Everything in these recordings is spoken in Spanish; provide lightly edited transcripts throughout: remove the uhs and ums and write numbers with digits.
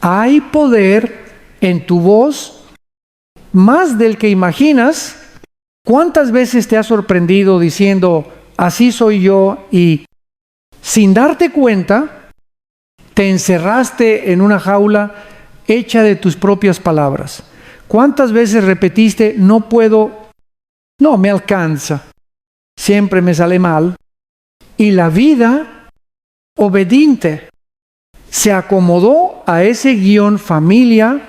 Hay poder en tu voz, más del que imaginas. ¿Cuántas veces te has sorprendido diciendo, así soy yo, y sin darte cuenta, te encerraste en una jaula hecha de tus propias palabras? ¿Cuántas veces repetiste, no puedo, no me alcanza, siempre me sale mal? Y la vida obediente se acomodó a ese guión familia.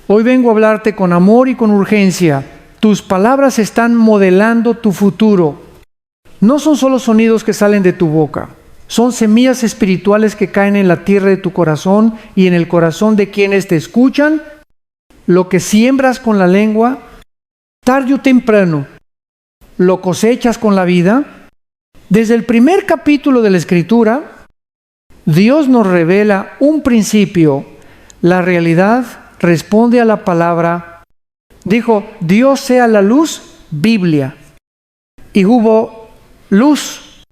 Hoy vengo a hablarte con amor y con urgencia. Tus palabras están modelando tu futuro. No son solo sonidos que salen de tu boca. Son semillas espirituales que caen en la tierra de tu corazón y en el corazón de quienes te escuchan. Lo que siembras con la lengua, tarde o temprano, lo cosechas con la vida. Desde el primer capítulo de la Escritura, Dios nos revela un principio. La realidad responde a la palabra. Dijo, Dios sea la luz, Biblia. Y hubo luz.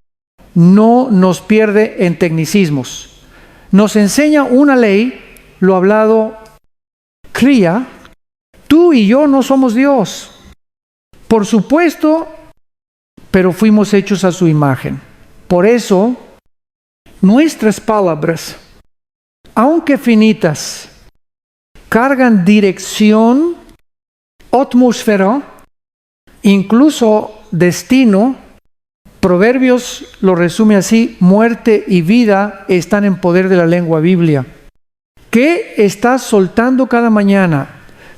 No nos pierde en tecnicismos. Nos enseña una ley, lo hablado cría. Tú y yo no somos Dios. Por supuesto, pero fuimos hechos a su imagen. Por eso, nuestras palabras, aunque finitas, cargan dirección, atmósfera, incluso destino. Proverbios lo resume así: muerte y vida están en poder de la lengua. Biblia. ¿Qué estás soltando cada mañana?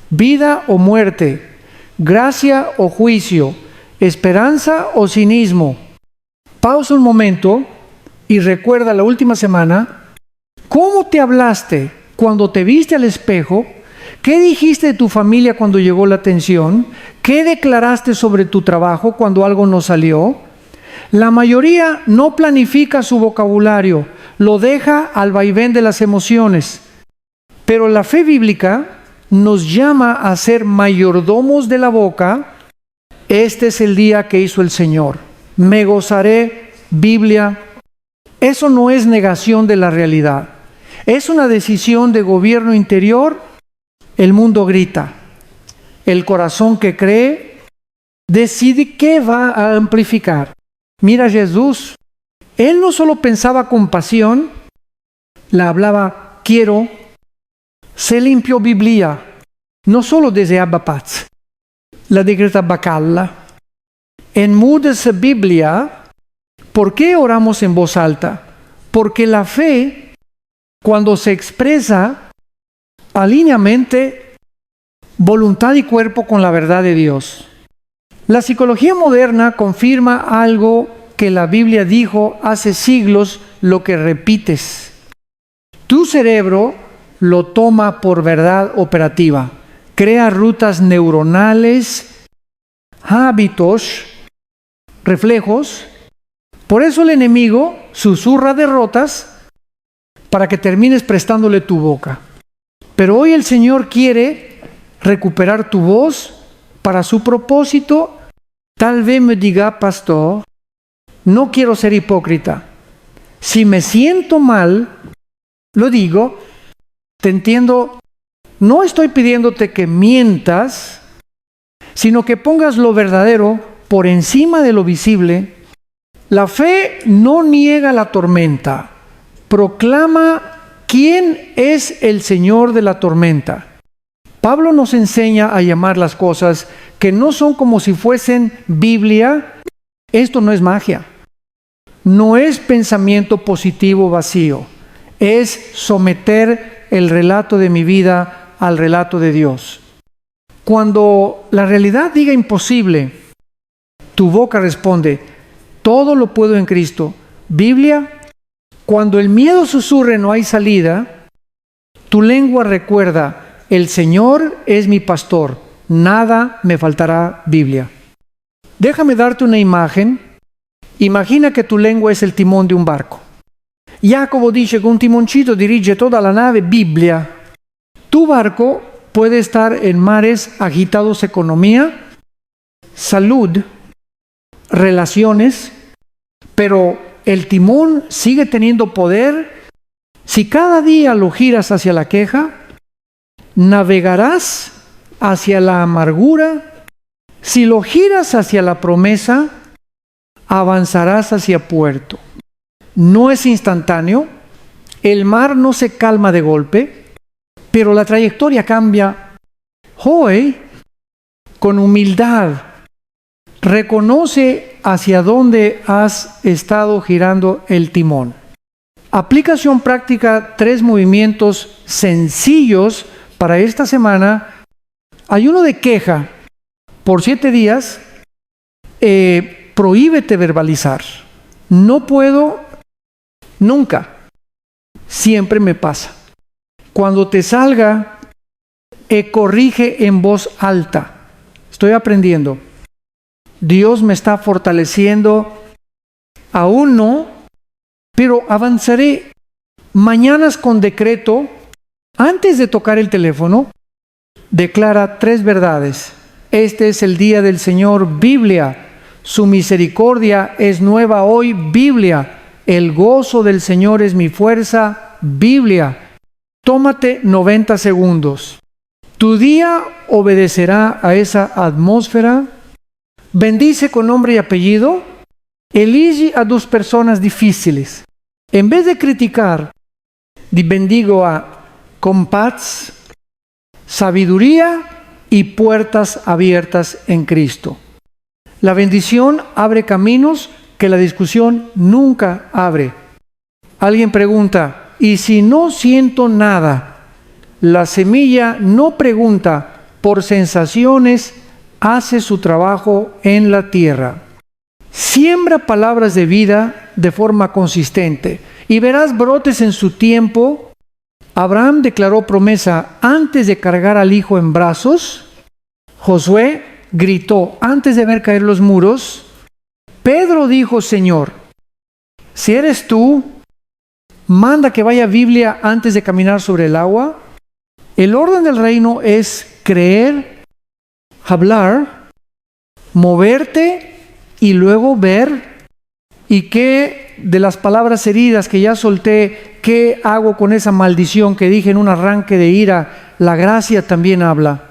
¿Vida o muerte? ¿Gracia o juicio? ¿Esperanza o cinismo? Pausa un momento y recuerda la última semana. ¿Cómo te hablaste cuando te viste al espejo? ¿Qué dijiste de tu familia cuando llegó la tensión? ¿Qué declaraste sobre tu trabajo cuando algo no salió? La mayoría no planifica su vocabulario, lo deja al vaivén de las emociones. Pero la fe bíblica nos llama a ser mayordomos de la boca. Este es el día que hizo el Señor. Me gozaré, Biblia. Eso no es negación de la realidad. Es una decisión de gobierno interior. El mundo grita. El corazón que cree decide qué va a amplificar. Mira Jesús, Él no solo pensaba con pasión, la hablaba quiero, se limpiò Biblia, no solo deseaba paz, la decretaba calla. Enmúdese Biblia. ¿Por qué oramos en voz alta? Porque la fe, cuando se expresa, alinea mente, voluntad y cuerpo con la verdad de Dios. La psicología moderna confirma algo que la Biblia dijo hace siglos: lo que repites. Tu cerebro lo toma por verdad operativa, crea rutas neuronales, hábitos, reflejos. Por eso el enemigo susurra derrotas para que termines prestándole tu boca. Pero hoy el Señor quiere recuperar tu voz para su propósito. Tal vez me diga, pastor, no quiero ser hipócrita. Si me siento mal, lo digo, te entiendo, no estoy pidiéndote que mientas, sino que pongas lo verdadero por encima de lo visible. La fe no niega la tormenta, proclama quién es el Señor de la tormenta. Pablo nos enseña a llamar las cosas que no son como si fuesen Biblia. Esto no es magia, no es pensamiento positivo vacío, es someter el relato de mi vida al relato de Dios. Cuando la realidad diga imposible, tu boca responde, todo lo puedo en Cristo. Biblia. Cuando el miedo susurre no hay salida, tu lengua recuerda, el Señor es mi pastor, nada me faltará. Biblia. Déjame darte una imagen. Imagina que tu lengua es el timón de un barco. Jacobo dice que un timoncito dirige toda la nave. Biblia. Tu barco puede estar en mares agitados: economía, salud, relaciones, pero el timón sigue teniendo poder Si cada día lo giras hacia la queja, navegarás hacia la amargura. Si lo giras hacia la promesa, avanzarás hacia puerto. No es instantáneo, el mar no se calma de golpe, pero la trayectoria cambia. Hoy, con humildad, reconoce hacia dónde has estado girando el timón. Aplicación práctica, 3 movimientos sencillos para esta semana. Ayuno de queja por 7 días. Prohíbete verbalizar. No puedo, nunca. Siempre me pasa. Cuando te salga, corrige en voz alta. Estoy aprendiendo. Dios me está fortaleciendo. Aún no, pero avanzaré. Mañanas con decreto, antes de tocar el teléfono, declara 3 verdades. Este es el día del Señor, Biblia. Su misericordia es nueva hoy, Biblia. El gozo del Señor es mi fuerza, Biblia. Tómate 90 segundos. Tu día obedecerá a esa atmósfera. Bendice con nombre y apellido. Elige a 2 personas difíciles. En vez de criticar, bendigo a con paz, sabiduría y puertas abiertas en Cristo. La bendición abre caminos que la discusión nunca abre. Alguien pregunta, ¿y si no siento nada? La semilla no pregunta por sensaciones, hace su trabajo en la tierra. Siembra palabras de vida de forma consistente y verás brotes en su tiempo. Abraham declaró promesa antes de cargar al hijo en brazos. Josué gritó antes de ver caer los muros. Pedro dijo, Señor, si eres tú, manda que vaya Biblia antes de caminar sobre el agua. El orden del reino es creer, hablar, moverte y luego ver. ¿Y qué de las palabras heridas que ya solté, qué hago con esa maldición que dije en un arranque de ira? La gracia también habla.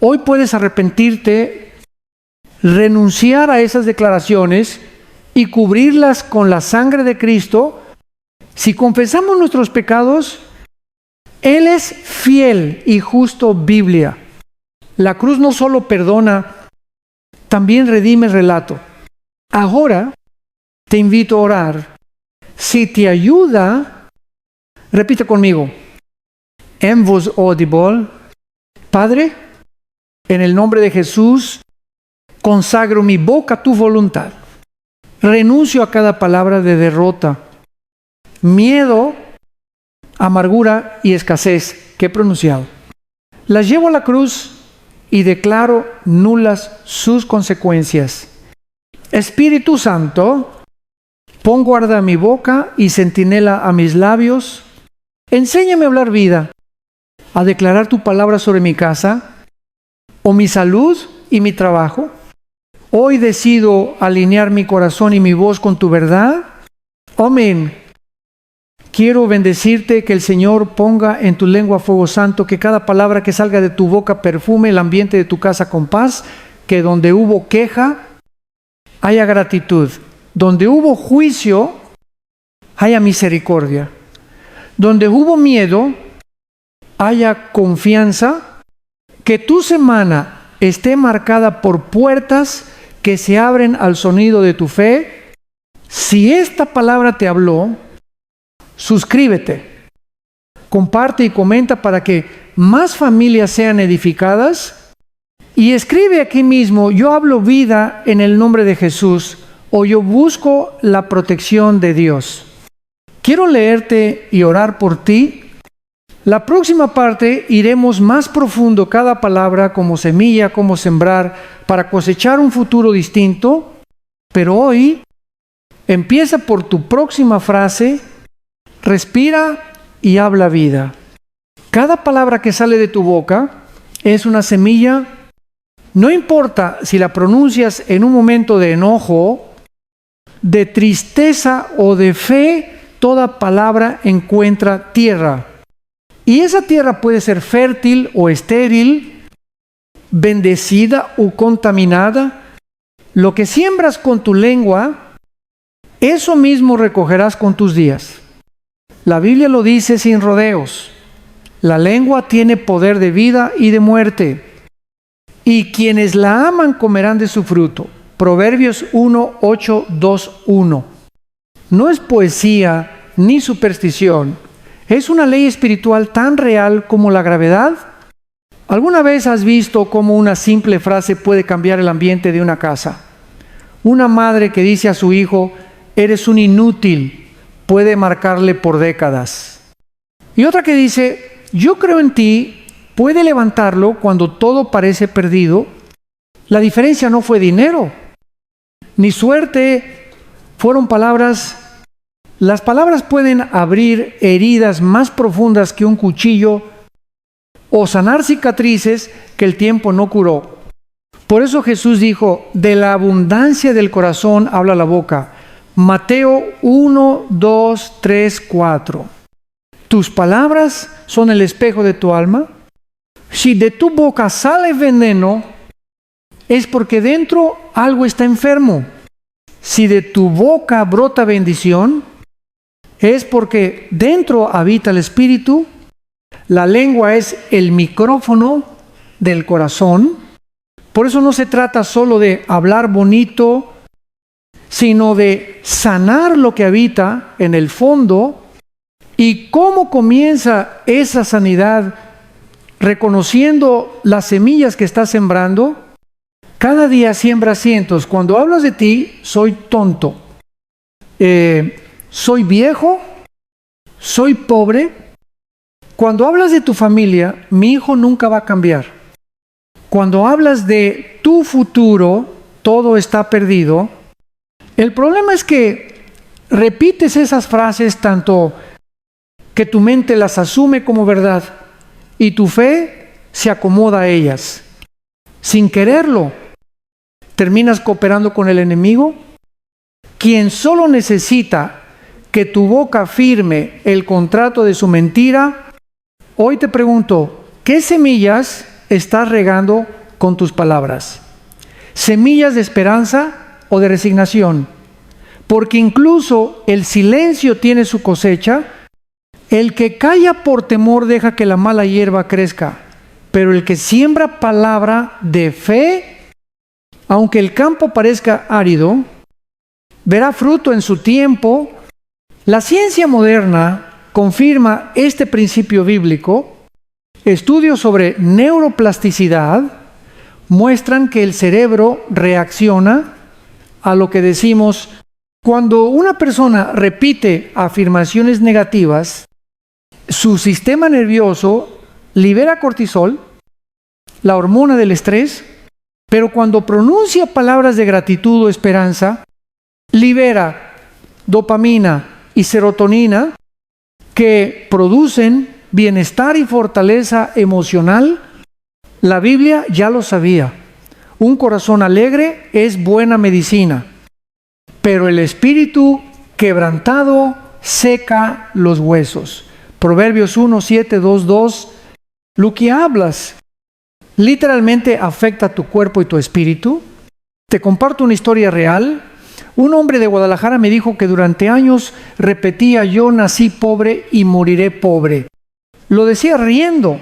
Hoy puedes arrepentirte, renunciar a esas declaraciones y cubrirlas con la sangre de Cristo. Si confesamos nuestros pecados, Él es fiel y justo, Biblia. La cruz no solo perdona, también redime el relato. Ahora te invito a orar. Si te ayuda, repite conmigo. En voz audible. Padre, en el nombre de Jesús, consagro mi boca a tu voluntad. Renuncio a cada palabra de derrota, miedo, amargura y escasez que he pronunciado. Las llevo a la cruz y declaro nulas sus consecuencias. Espíritu Santo, pon guarda a mi boca y centinela a mis labios. Enséñame a hablar vida, a declarar tu palabra sobre mi casa o mi salud y mi trabajo. Hoy decido alinear mi corazón y mi voz con tu verdad. Amén. Quiero bendecirte, que el Señor ponga en tu lengua fuego santo, que cada palabra que salga de tu boca perfume el ambiente de tu casa con paz, que donde hubo queja, haya gratitud. Donde hubo juicio, haya misericordia. Donde hubo miedo, haya confianza. Que tu semana esté marcada por puertas que se abren al sonido de tu fe. Si esta palabra te habló, suscríbete, comparte y comenta para que más familias sean edificadas. Y escribe aquí mismo, yo hablo vida en el nombre de Jesús, o yo busco la protección de Dios. Quiero leerte y orar por ti. La próxima parte iremos más profundo cada palabra, como semilla, como sembrar, para cosechar un futuro distinto. Pero hoy empieza por tu próxima frase, respira y habla vida. Cada palabra que sale de tu boca es una semilla. No importa si la pronuncias en un momento de enojo, de tristeza o de fe, toda palabra encuentra tierra. Y esa tierra puede ser fértil o estéril, bendecida o contaminada. Lo que siembras con tu lengua, eso mismo recogerás con tus días. La Biblia lo dice sin rodeos. La lengua tiene poder de vida y de muerte, y quienes la aman comerán de su fruto. Proverbios 1, 8, 2, 1. No es poesía ni superstición. Es una ley espiritual tan real como la gravedad. ¿Alguna vez has visto cómo una simple frase puede cambiar el ambiente de una casa? Una madre que dice a su hijo, eres un inútil, puede marcarle por décadas. Y otra que dice, yo creo en ti, puede levantarlo cuando todo parece perdido. La diferencia no fue dinero, ni suerte, fueron palabras. Las palabras pueden abrir heridas más profundas que un cuchillo o sanar cicatrices que el tiempo no curó. Por eso Jesús dijo, de la abundancia del corazón habla la boca. Mateo 1, 2, 3, 4. Tus palabras son el espejo de tu alma. Si de tu boca sale veneno, es porque dentro algo está enfermo. Si de tu boca brota bendición, es porque dentro habita el Espíritu. La lengua es el micrófono del corazón. Por eso no se trata solo de hablar bonito, sino de sanar lo que habita en el fondo. ¿Y cómo comienza esa sanidad? Reconociendo las semillas que estás sembrando. Cada día siembra cientos. Cuando hablas de ti, soy tonto, soy viejo, soy pobre. Cuando hablas de tu familia, mi hijo nunca va a cambiar. Cuando hablas de tu futuro, todo está perdido. El problema es que repites esas frases tanto que tu mente las asume como verdad y tu fe se acomoda a ellas. Sin quererlo, terminas cooperando con el enemigo, quien solo necesita que tu boca firme el contrato de su mentira. Hoy te pregunto, ¿qué semillas estás regando con tus palabras? ¿Semillas de esperanza o de resignación? Porque incluso el silencio tiene su cosecha. El que calla por temor deja que la mala hierba crezca, pero el que siembra palabra de fe, aunque el campo parezca árido, verá fruto en su tiempo. La ciencia moderna confirma este principio bíblico. Estudios sobre neuroplasticidad muestran que el cerebro reacciona a lo que decimos. Cuando una persona repite afirmaciones negativas, su sistema nervioso libera cortisol, la hormona del estrés, pero cuando pronuncia palabras de gratitud o esperanza, libera dopamina y serotonina que producen bienestar y fortaleza emocional. La Biblia ya lo sabía. Un corazón alegre es buena medicina, pero el espíritu quebrantado seca los huesos. Proverbios 1, 7, 2, 2. Lo que hablas literalmente afecta tu cuerpo y tu espíritu. Te comparto una historia real. Un hombre de Guadalajara me dijo que durante años repetía, yo nací pobre y moriré pobre. Lo decía riendo,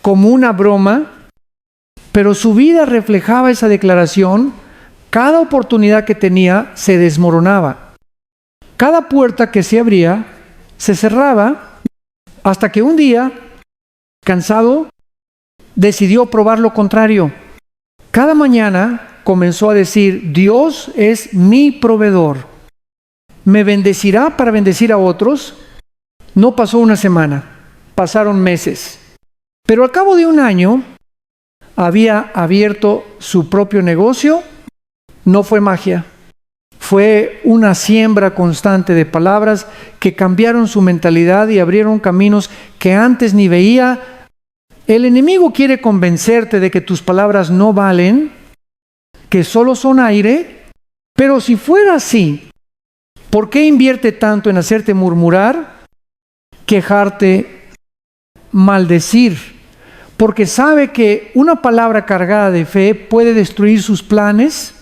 como una broma, pero su vida reflejaba esa declaración. Cada oportunidad que tenía se desmoronaba. Cada puerta que se abría se cerraba, hasta que un día, cansado, decidió probar lo contrario. Cada mañana comenzó a decir, Dios es mi proveedor. Me bendecirá para bendecir a otros. No pasó una semana, pasaron meses. Pero al cabo de un año, había abierto su propio negocio. No fue magia. Fue una siembra constante de palabras que cambiaron su mentalidad y abrieron caminos que antes ni veía. El enemigo quiere convencerte de que tus palabras no valen, que solo son aire, pero si fuera así, ¿Por qué invierte tanto en hacerte murmurar, quejarte, maldecir? Porque sabe que una palabra cargada de fe puede destruir sus planes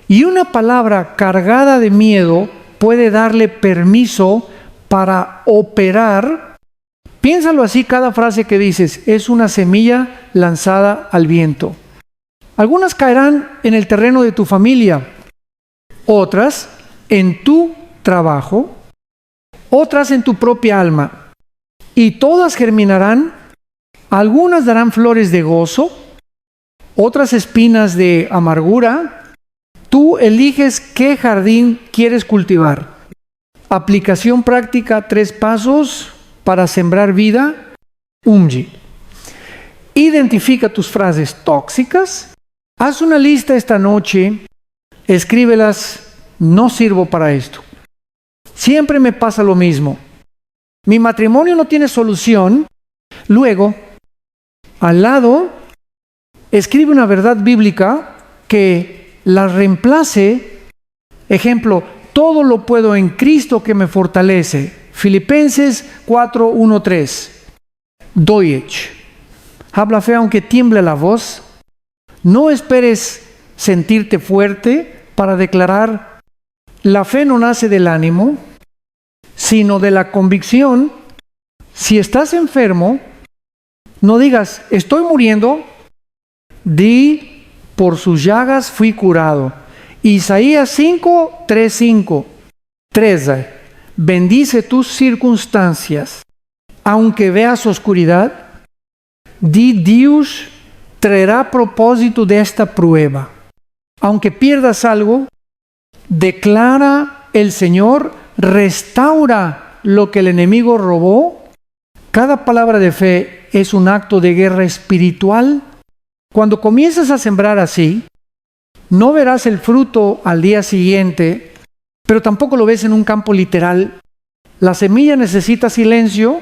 y una palabra cargada de miedo puede darle permiso para operar. Piénsalo así, cada frase que dices es una semilla lanzada al viento. Algunas caerán en el terreno de tu familia, otras en tu trabajo, otras en tu propia alma, y todas germinarán. Algunas darán flores de gozo, otras espinas de amargura. Tú eliges qué jardín quieres cultivar. Aplicación práctica, 3 pasos para sembrar vida. UMGI. Identifica tus frases tóxicas. Haz una lista esta noche. Escríbelas. No sirvo para esto. Siempre me pasa lo mismo. Mi matrimonio no tiene solución. Luego, al lado, escribe una verdad bíblica que la reemplace. Ejemplo, todo lo puedo en Cristo que me fortalece. Filipenses 4:1-3. Deutsch. Habla fe aunque tiemble la voz. No esperes sentirte fuerte para declarar. La fe no nace del ánimo, sino de la convicción. Si estás enfermo, no digas, estoy muriendo. Di, por sus llagas fui curado. Isaías 5:3-5. 13. Bendice tus circunstancias. Aunque veas oscuridad, di, Dios traerá propósito de esta prueba. Aunque pierdas algo, declara, el Señor restaura lo que el enemigo robó. Cada palabra de fe es un acto de guerra espiritual. Cuando comienzas a sembrar así, no verás el fruto al día siguiente, pero tampoco lo ves en un campo literal. La semilla necesita silencio,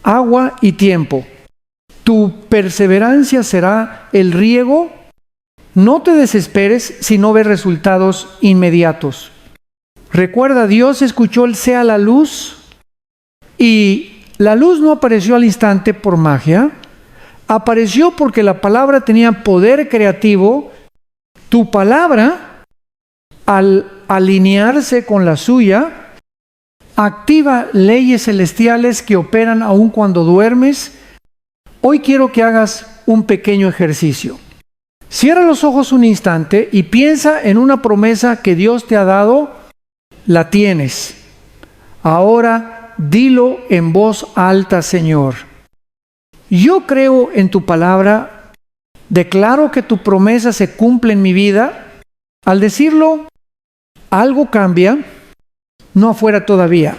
agua y tiempo. Tu perseverancia será el riego. No te desesperes si no ves resultados inmediatos. Recuerda, Dios escuchó el sea la luz y la luz no apareció al instante por magia. Apareció porque la palabra tenía poder creativo. Tu palabra, al alinearse con la suya, activa leyes celestiales que operan aun cuando duermes. Hoy quiero que hagas un pequeño ejercicio. Cierra los ojos un instante y piensa en una promesa que Dios te ha dado. La tienes. Ahora dilo en voz alta, Señor. Yo creo en tu palabra. Declaro que tu promesa se cumple en mi vida. Al decirlo, algo cambia. No afuera todavía.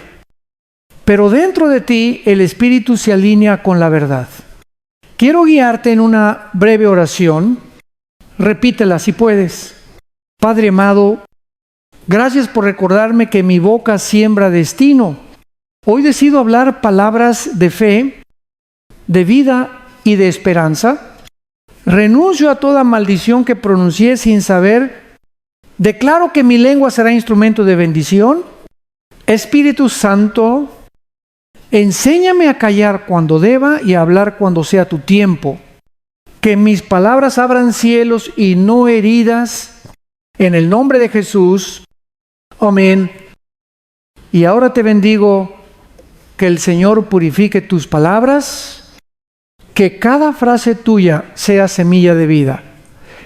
Pero dentro de ti el Espíritu se alinea con la verdad. Quiero guiarte en una breve oración. Repítela si puedes. Padre amado, gracias por recordarme que mi boca siembra destino. Hoy decido hablar palabras de fe, de vida y de esperanza. Renuncio a toda maldición que pronuncié sin saber. Declaro que mi lengua será instrumento de bendición. Espíritu Santo, enséñame a callar cuando deba y a hablar cuando sea tu tiempo. Que mis palabras abran cielos y no heridas. En el nombre de Jesús. Amén. Y ahora te bendigo. Que el Señor purifique tus palabras. Que cada frase tuya sea semilla de vida.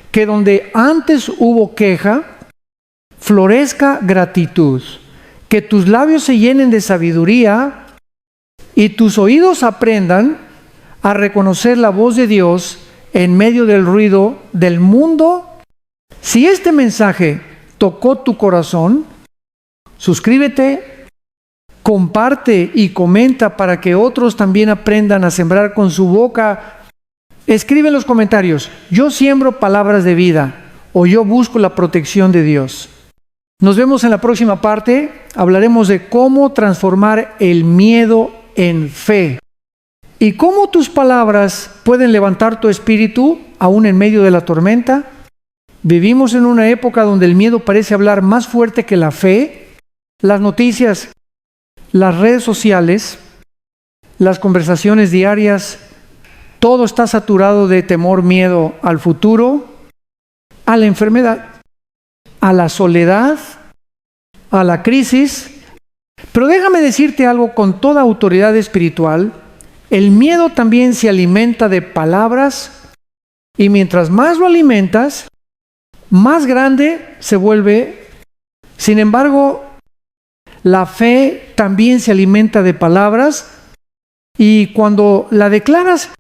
Que donde antes hubo queja, florezca gratitud. Que tus labios se llenen de sabiduría y tus oídos aprendan a reconocer la voz de Dios en medio del ruido del mundo. Si este mensaje tocó tu corazón, suscríbete, comparte y comenta para que otros también aprendan a sembrar con su boca. Escribe en los comentarios, yo siembro palabras de vida o yo busco la protección de Dios. Nos vemos en la próxima parte. Hablaremos de cómo transformar el miedo en fe y cómo tus palabras pueden levantar tu espíritu aún en medio de la tormenta. Vivimos en una época donde el miedo parece hablar más fuerte que la fe. las noticias, las redes sociales, las conversaciones diarias, todo está saturado de temor, miedo al futuro, a la enfermedad, a la soledad, a la crisis. Pero déjame decirte algo con toda autoridad espiritual: el miedo también se alimenta de palabras, y mientras más lo alimentas, más grande se vuelve. Sin embargo, la fe también se alimenta de palabras, y cuando la declaras,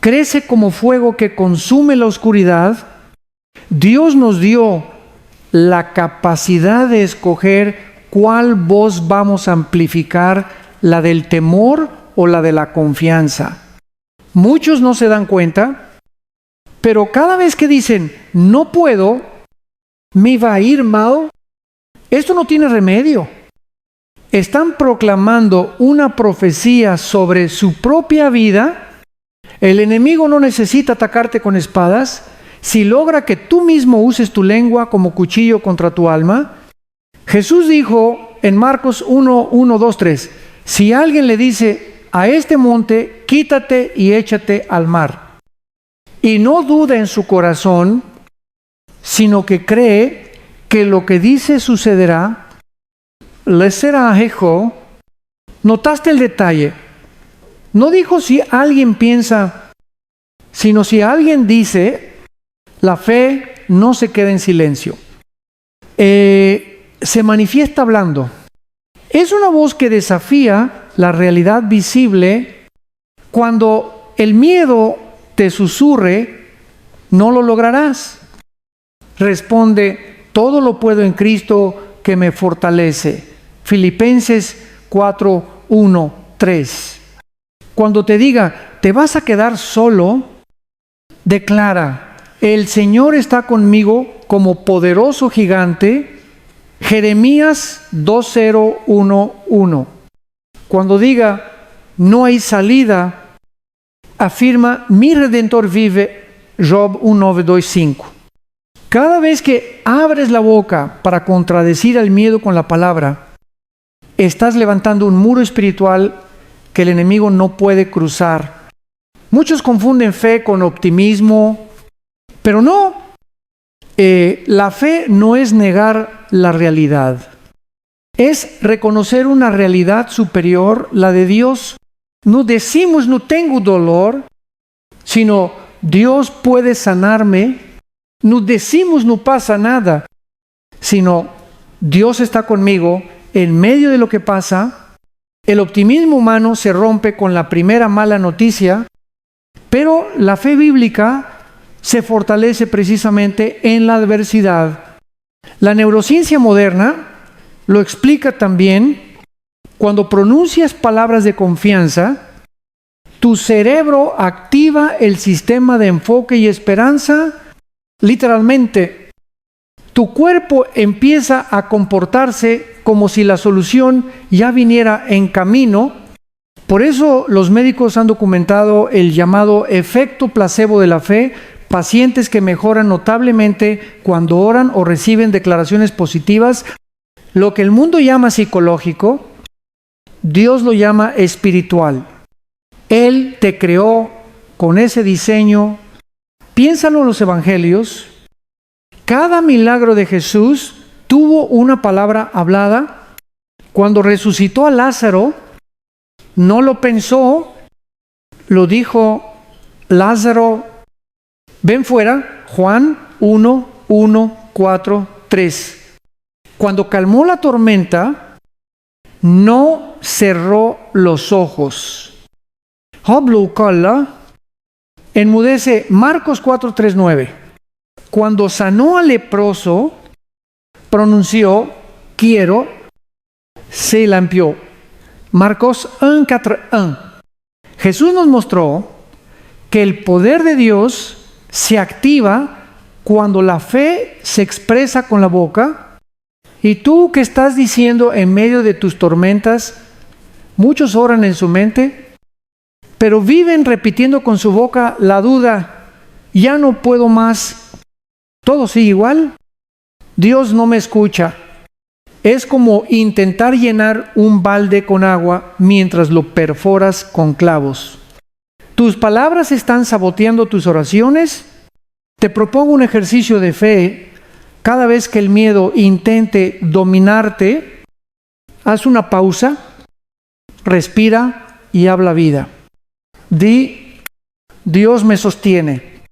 crece como fuego que consume la oscuridad. Dios nos dio la capacidad de escoger cuál voz vamos a amplificar, la del temor o la de la confianza. Muchos no se dan cuenta, pero cada vez que dicen, no puedo, me va a ir mal, esto no tiene remedio. Están proclamando una profecía sobre su propia vida. El enemigo no necesita atacarte con espadas. Si logra que tú mismo uses tu lengua como cuchillo contra tu alma. Jesús dijo en Marcos 1, 2, 3, si alguien le dice a este monte, quítate y échate al mar, y no duda en su corazón, sino que cree que lo que dice sucederá, le será hecho. ¿Notaste el detalle? No dijo si alguien piensa, sino si alguien dice. La fe no se queda en silencio. Se manifiesta hablando. Es una voz que desafía la realidad visible. Cuando el miedo te susurre, no lo lograrás. Responde, todo lo puedo en Cristo que me fortalece. Filipenses 4, 1, 3. Cuando te diga, te vas a quedar solo, declara, el Señor está conmigo como poderoso gigante. Jeremías 2:0-1:1. Cuando diga, no hay salida, afirma, mi Redentor vive. Job 1:9-5. Cada vez que abres la boca para contradecir al miedo con la palabra, estás levantando un muro espiritual que el enemigo no puede cruzar. Muchos confunden fe con optimismo, pero no. La fe no es negar la realidad, es reconocer una realidad superior, la de Dios. No decimos no tengo dolor, sino Dios puede sanarme. No decimos no pasa nada, sino Dios está conmigo en medio de lo que pasa. El optimismo humano se rompe con la primera mala noticia, pero la fe bíblica se fortalece precisamente en la adversidad. La neurociencia moderna lo explica también. Cuando pronuncias palabras de confianza, tu cerebro activa el sistema de enfoque y esperanza. Literalmente, tu cuerpo empieza a comportarse como si la solución ya viniera en camino. Por eso los médicos han documentado el llamado efecto placebo de la fe. Pacientes que mejoran notablemente cuando oran o reciben declaraciones positivas. Lo que el mundo llama psicológico, Dios lo llama espiritual. Él te creó con ese diseño. Piénsalo en los evangelios. Cada milagro de Jesús tuvo una palabra hablada. Cuando resucitó a Lázaro, no lo pensó, lo dijo, Lázaro, ven fuera. Juan 1, 1, 4, 3. Cuando calmó la tormenta, no cerró los ojos. Enmudece. Marcos 4, 3, 9. Cuando sanó al leproso, pronunció, quiero, se lampió. Marcos 1, 4, 1. Jesús nos mostró que el poder de Dios se activa cuando la fe se expresa con la boca. Y tú que estás diciendo en medio de tus tormentas, muchos oran en su mente, pero viven repitiendo con su boca la duda, ya no puedo más, todo sigue igual, Dios no me escucha. es como intentar llenar un balde con agua mientras lo perforas con clavos. Tus palabras están saboteando tus oraciones. Te propongo un ejercicio de fe. Cada vez que el miedo intente dominarte, haz una pausa, respira y habla vida. Di, Dios me sostiene.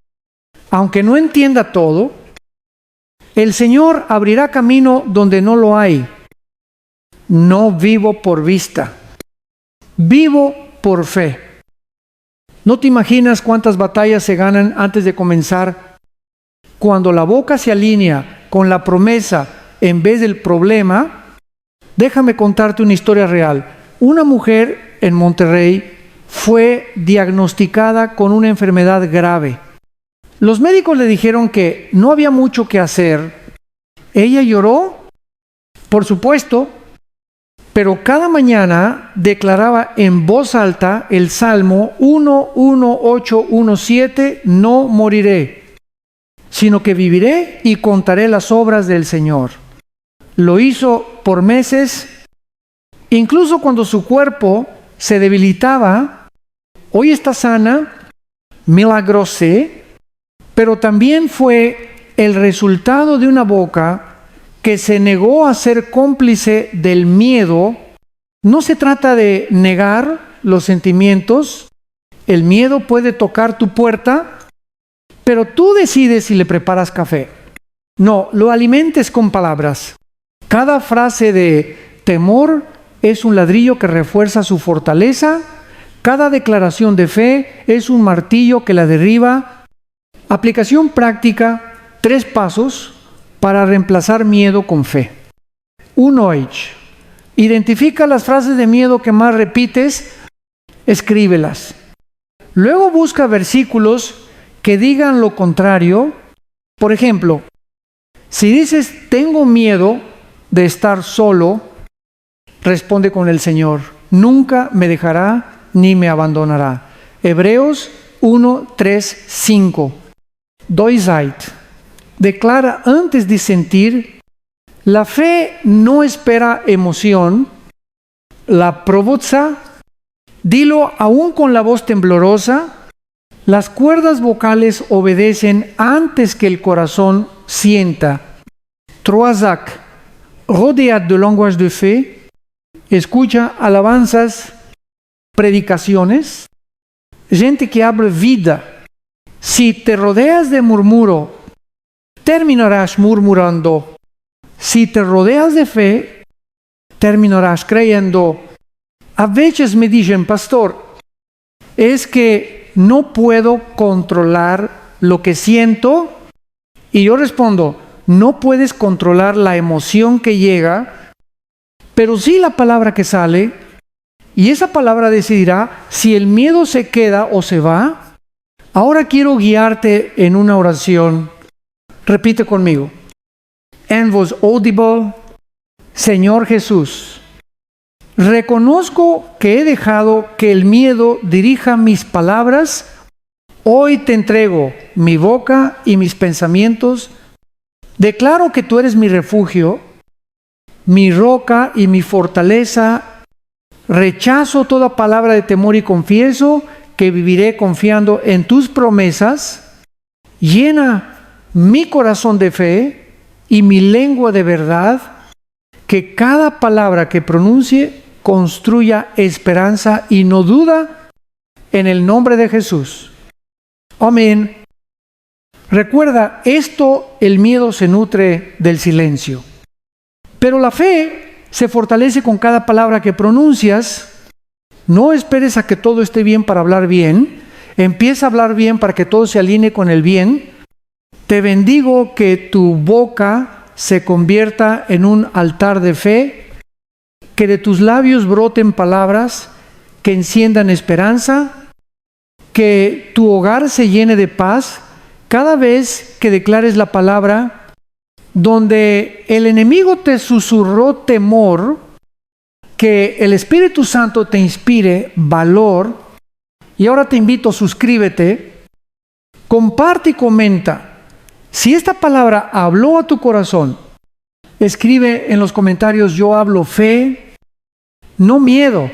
Aunque no entienda todo, el Señor abrirá camino donde no lo hay. No vivo por vista, vivo por fe. ¿No te imaginas cuántas batallas se ganan antes de comenzar? Cuando la boca se alinea con la promesa en vez del problema. Déjame contarte una historia real. Una mujer en Monterrey fue diagnosticada con una enfermedad grave. Los médicos le dijeron que no había mucho que hacer. Ella lloró, por supuesto, pero cada mañana declaraba en voz alta el Salmo 1:8:17, no moriré, sino que viviré y contaré las obras del Señor. Lo hizo por meses, incluso cuando su cuerpo se debilitaba. Hoy está sana, milagrosé, pero también fue el resultado de una boca que se negó a ser cómplice del miedo. No se trata de negar los sentimientos. El miedo puede tocar tu puerta, pero tú decides si le preparas café. No, lo alimentes con palabras. Cada frase de temor es un ladrillo que refuerza su fortaleza. Cada declaración de fe es un martillo que la derriba. Aplicación práctica, 3 pasos para reemplazar miedo con fe. 1H. Identifica las frases de miedo que más repites, escríbelas. Luego busca versículos que digan lo contrario. Por ejemplo, si dices, tengo miedo de estar solo, responde con el Señor, nunca me dejará ni me abandonará. Hebreos 1:3-5. Doisait. Declara antes de sentir. La fe no espera emoción, la provoca. Dilo aún con la voz temblorosa. Las cuerdas vocales obedecen antes que el corazón sienta. Troazac. Rodeado de lenguaje de fe. Escucha alabanzas, predicaciones. Gente que habla vida. Si te rodeas de murmuro, terminarás murmurando. Si te rodeas de fe, terminarás creyendo. A veces me dicen, pastor, es que no puedo controlar lo que siento. Y yo respondo, no puedes controlar la emoción que llega, pero sí la palabra que sale. Y esa palabra decidirá si el miedo se queda o se va. Ahora quiero guiarte en una oración. Repite conmigo. En voz audible, Señor Jesús, reconozco que he dejado que el miedo dirija mis palabras. Hoy te entrego mi boca y mis pensamientos. Declaro que tú eres mi refugio, mi roca y mi fortaleza. Rechazo toda palabra de temor y confieso que viviré confiando en tus promesas. Llena mi corazón de fe y mi lengua de verdad, que cada palabra que pronuncie construya esperanza y no duda, en el nombre de Jesús. Amén. Recuerda, el miedo se nutre del silencio, pero la fe se fortalece con cada palabra que pronuncias. No esperes a que todo esté bien para hablar bien. Empieza a hablar bien para que todo se alinee con el bien. Te bendigo que tu boca se convierta en un altar de fe, que de tus labios broten palabras que enciendan esperanza, que tu hogar se llene de paz cada vez que declares la palabra. Donde el enemigo te susurró temor, que el Espíritu Santo te inspire valor. Y ahora te invito, suscríbete, comparte y comenta. Si esta palabra habló a tu corazón, escribe en los comentarios: yo hablo fe, no miedo,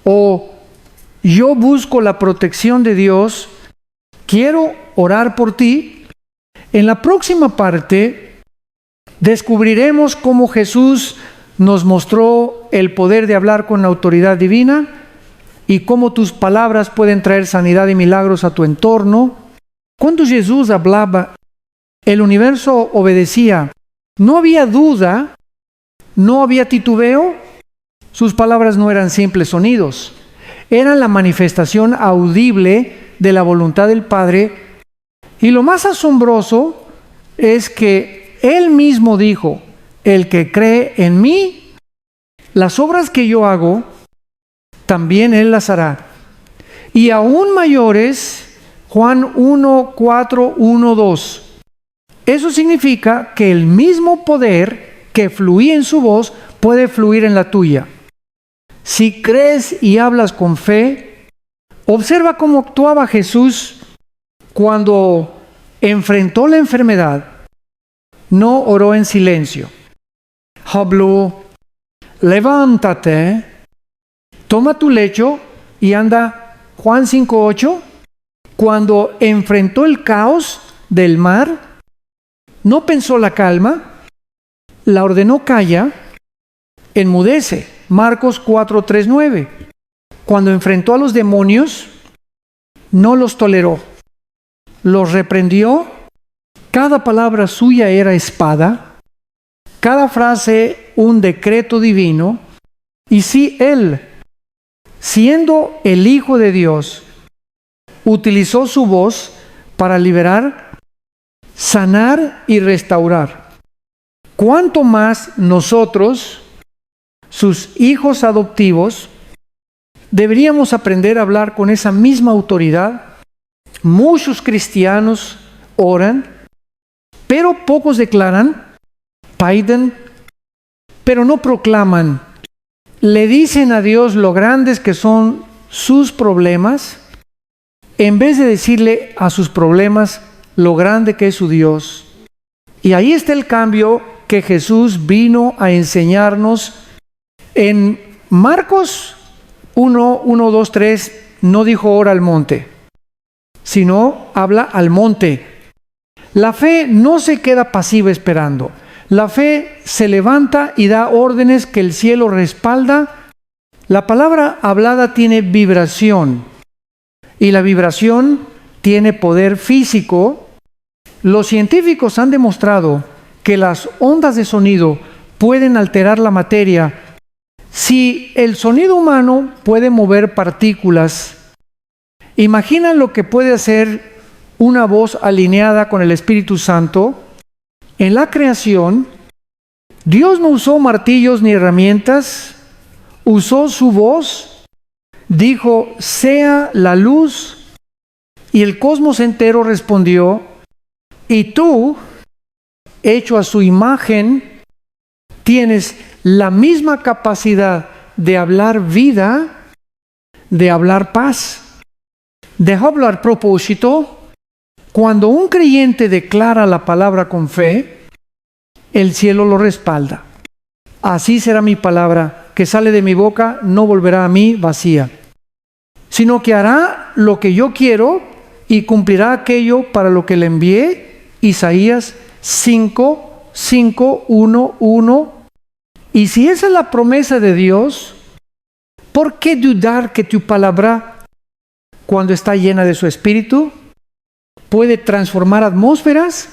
o yo busco la protección de Dios, quiero orar por ti. En la próxima parte descubriremos cómo Jesús nos mostró el poder de hablar con la autoridad divina y cómo tus palabras pueden traer sanidad y milagros a tu entorno. Cuando Jesús hablaba, el universo obedecía. No había duda, no había titubeo. Sus palabras no eran simples sonidos, eran la manifestación audible de la voluntad del Padre. Y lo más asombroso es que Él mismo dijo: el que cree en mí, las obras que yo hago, también Él las hará. Y aún mayores, Juan 1, 4, 1, 2. Eso significa que el mismo poder que fluía en su voz puede fluir en la tuya. Si crees y hablas con fe, observa cómo actuaba Jesús cuando enfrentó la enfermedad. No oró en silencio. Habló: levántate, toma tu lecho y anda. Juan 5:8. Cuando enfrentó el caos del mar, no pensó la calma, la ordenó: calla, enmudece. Marcos 4:3-9. Cuando enfrentó a los demonios, no los toleró, los reprendió. Cada palabra suya era espada, cada frase un decreto divino. Y si Él, siendo el Hijo de Dios, utilizó su voz para liberar, sanar y restaurar, ¿cuánto más nosotros, sus hijos adoptivos, deberíamos aprender a hablar con esa misma autoridad? Muchos cristianos oran, pero pocos declaran, piden, pero no proclaman. Le dicen a Dios lo grandes que son sus problemas, en vez de decirle a sus problemas lo grande que es su Dios. Y ahí está el cambio que Jesús vino a enseñarnos. En Marcos 1, 2, 3 no dijo ora al monte, sino habla al monte. La fe no se queda pasiva esperando. La fe se levanta y da órdenes que el cielo respalda. La palabra hablada tiene vibración y la vibración tiene poder físico. Los científicos han demostrado que las ondas de sonido pueden alterar la materia. Si el sonido humano puede mover partículas, imagina lo que puede hacer una voz alineada con el Espíritu Santo. En la creación, Dios no usó martillos ni herramientas, usó su voz, dijo: sea la luz, y el cosmos entero respondió. Y tú, hecho a su imagen, tienes la misma capacidad de hablar vida, de hablar paz, de hablar propósito. Cuando un creyente declara la palabra con fe, el cielo lo respalda. Así será mi palabra que sale de mi boca, no volverá a mí vacía, sino que hará lo que yo quiero y cumplirá aquello para lo que le envié. Isaías 5, 5, 1, 1. Y si esa es la promesa de Dios, ¿por qué dudar que tu palabra, cuando está llena de su Espíritu, puede transformar atmósferas?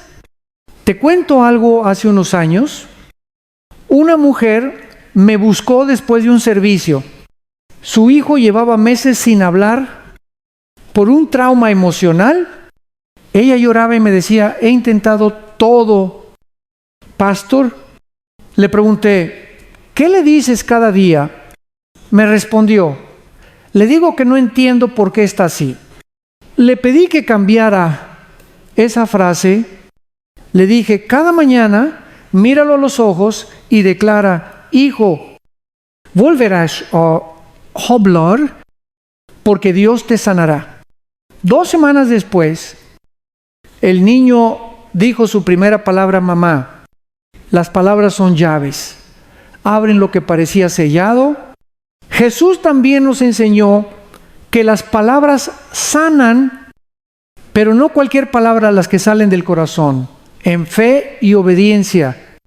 Te cuento algo. Hace unos años, una mujer me buscó después de un servicio. Su hijo llevaba meses sin hablar por un trauma emocional. Ella lloraba y me decía: he intentado todo, pastor. Le pregunté: ¿qué le dices cada día? Me respondió: le digo que no entiendo por qué está así. Le pedí que cambiara esa frase. Le dije: cada mañana míralo a los ojos y declara: hijo, volverás a hablar porque Dios te sanará. 2 semanas después, el niño dijo su primera palabra: mamá. Las palabras son llaves. Abren lo que parecía sellado. Jesús también nos enseñó que las palabras sanan, pero no cualquier palabra, las que salen del corazón, en fe y obediencia.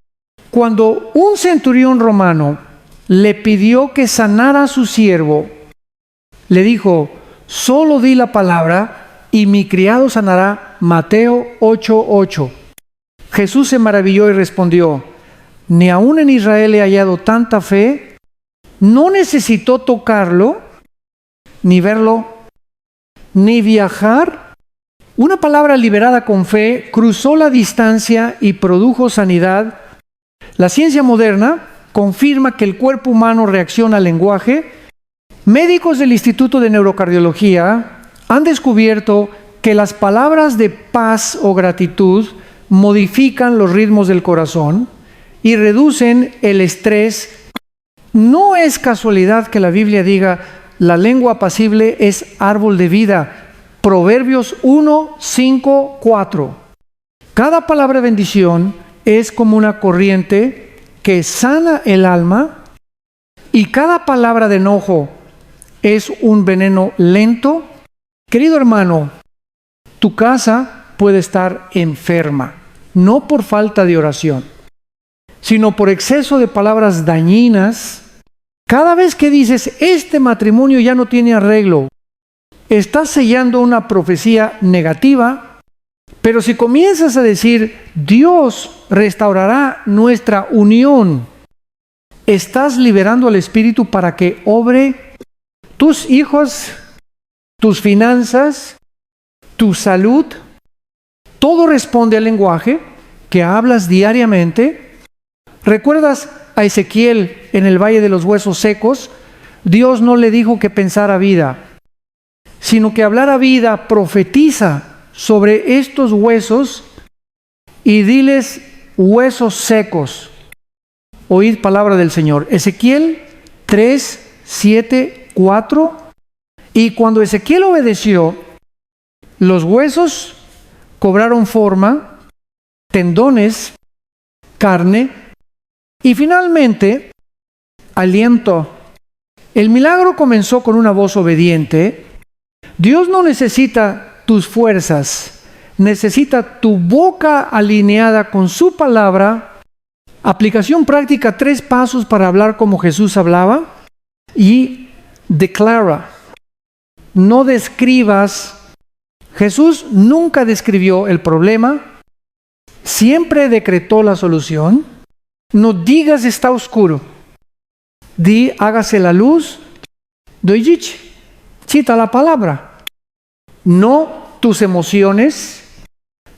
Cuando un centurión romano le pidió que sanara a su siervo, le dijo: solo di la palabra y mi criado sanará. Mateo 8:8. Jesús se maravilló y respondió: ni aún en Israel he hallado tanta fe. No necesitó tocarlo, ni verlo, ni viajar. Una palabra liberada con fe cruzó la distancia y produjo sanidad. La ciencia moderna confirma que el cuerpo humano reacciona al lenguaje. Médicos del Instituto de Neurocardiología han descubierto que las palabras de paz o gratitud modifican los ritmos del corazón y reducen el estrés. No es casualidad que la Biblia diga: la lengua apacible es árbol de vida. Proverbios 1, 5, 4. Cada palabra de bendición es como una corriente que sana el alma, y cada palabra de enojo es un veneno lento. Querido hermano, tu casa puede estar enferma, no por falta de oración, sino por exceso de palabras dañinas. Cada vez que dices: este matrimonio ya no tiene arreglo, estás sellando una profecía negativa. Pero si comienzas a decir: Dios restaurará nuestra unión, estás liberando al Espíritu para que obre tus hijos, tus finanzas, tu salud. Todo responde al lenguaje que hablas diariamente. ¿Recuerdas a Ezequiel en el Valle de los Huesos Secos? Dios no le dijo que pensara vida, sino que hablara vida. Profetiza sobre estos huesos y diles: huesos secos, oíd palabra del Señor. Ezequiel 3, 7, 4. Y cuando Ezequiel obedeció, los huesos cobraron forma, tendones, carne y finalmente aliento. El milagro comenzó con una voz obediente. Dios no necesita tus fuerzas, necesita tu boca alineada con su palabra. Aplicación práctica: 3 pasos para hablar como Jesús hablaba. Y declara, no describas. Jesús nunca describió el problema, siempre decretó la solución. No digas: está oscuro. Di: hágase la luz. Doyich, cita la palabra, no tus emociones.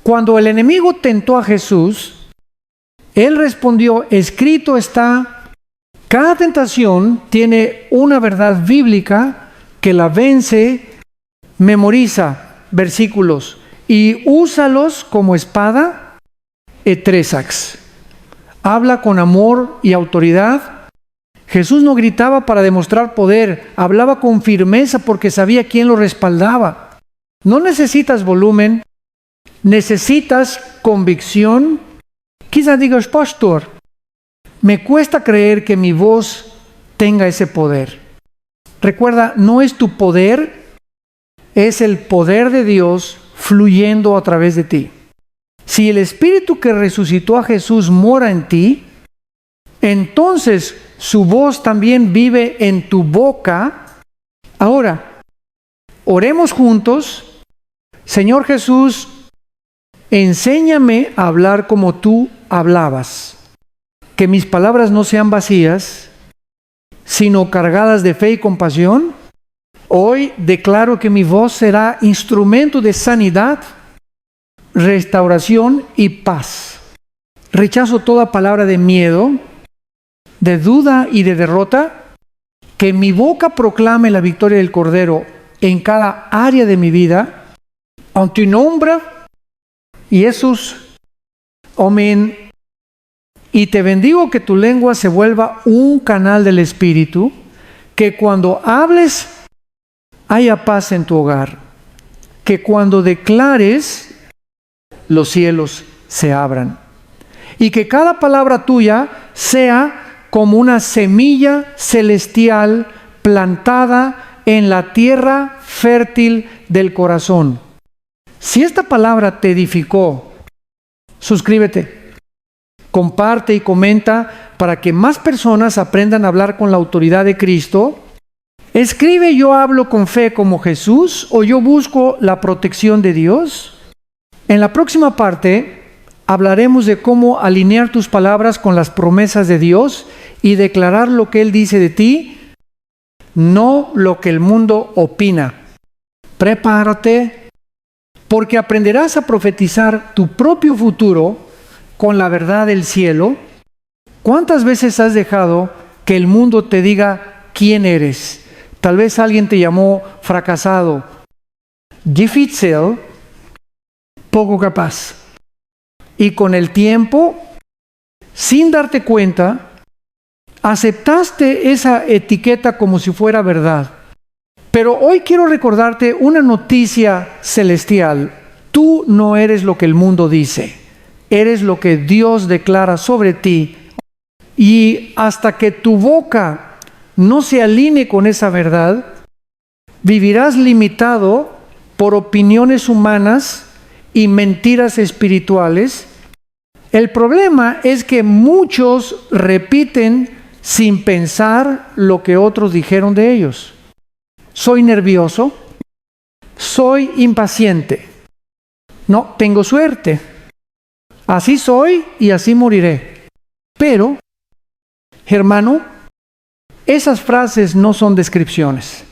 Cuando el enemigo tentó a Jesús, él respondió: escrito está. Cada tentación tiene una verdad bíblica que la vence. Memoriza versículos y úsalos como espada. Etresax. Habla con amor y autoridad. Jesús no gritaba para demostrar poder, hablaba con firmeza porque sabía quién lo respaldaba. No necesitas volumen, necesitas convicción. Quizás digas: pastor, me cuesta creer que mi voz tenga ese poder. Recuerda, no es tu poder, es el poder de Dios fluyendo a través de ti. Si el Espíritu que resucitó a Jesús mora en ti, entonces su voz también vive en tu boca. Ahora, oremos juntos. Señor Jesús, enséñame a hablar como tú hablabas. Que mis palabras no sean vacías, sino cargadas de fe y compasión. Hoy declaro que mi voz será instrumento de sanidad, restauración y paz. Rechazo toda palabra de miedo, de duda y de derrota. Que mi boca proclame la victoria del Cordero en cada área de mi vida. En tu nombre, Jesús. Amén. Y te bendigo que tu lengua se vuelva un canal del Espíritu, que cuando hables haya paz en tu hogar, que cuando declares los cielos se abran. y que cada palabra tuya sea como una semilla celestial plantada en la tierra fértil del corazón. Si esta palabra te edificó, suscríbete, comparte y comenta para que más personas aprendan a hablar con la autoridad de Cristo. Escribe: yo hablo con fe como Jesús, o yo busco la protección de Dios. En la próxima parte hablaremos de cómo alinear tus palabras con las promesas de Dios y declarar lo que Él dice de ti, no lo que el mundo opina. Prepárate, porque aprenderás a profetizar tu propio futuro con la verdad del cielo. ¿Cuántas veces has dejado que el mundo te diga quién eres? Tal vez alguien te llamó fracasado, difícil, poco capaz. Y con el tiempo, sin darte cuenta, aceptaste esa etiqueta como si fuera verdad. Pero hoy quiero recordarte una noticia celestial. Tú no eres lo que el mundo dice. Eres lo que Dios declara sobre ti. Y hasta que tu boca no se alinee con esa verdad, vivirás limitado por opiniones humanas y mentiras espirituales. El problema es que muchos repiten sin pensar lo que otros dijeron de ellos. Soy nervioso, soy impaciente, no, tengo suerte, así soy y así moriré. Pero, hermano, esas frases no son descripciones,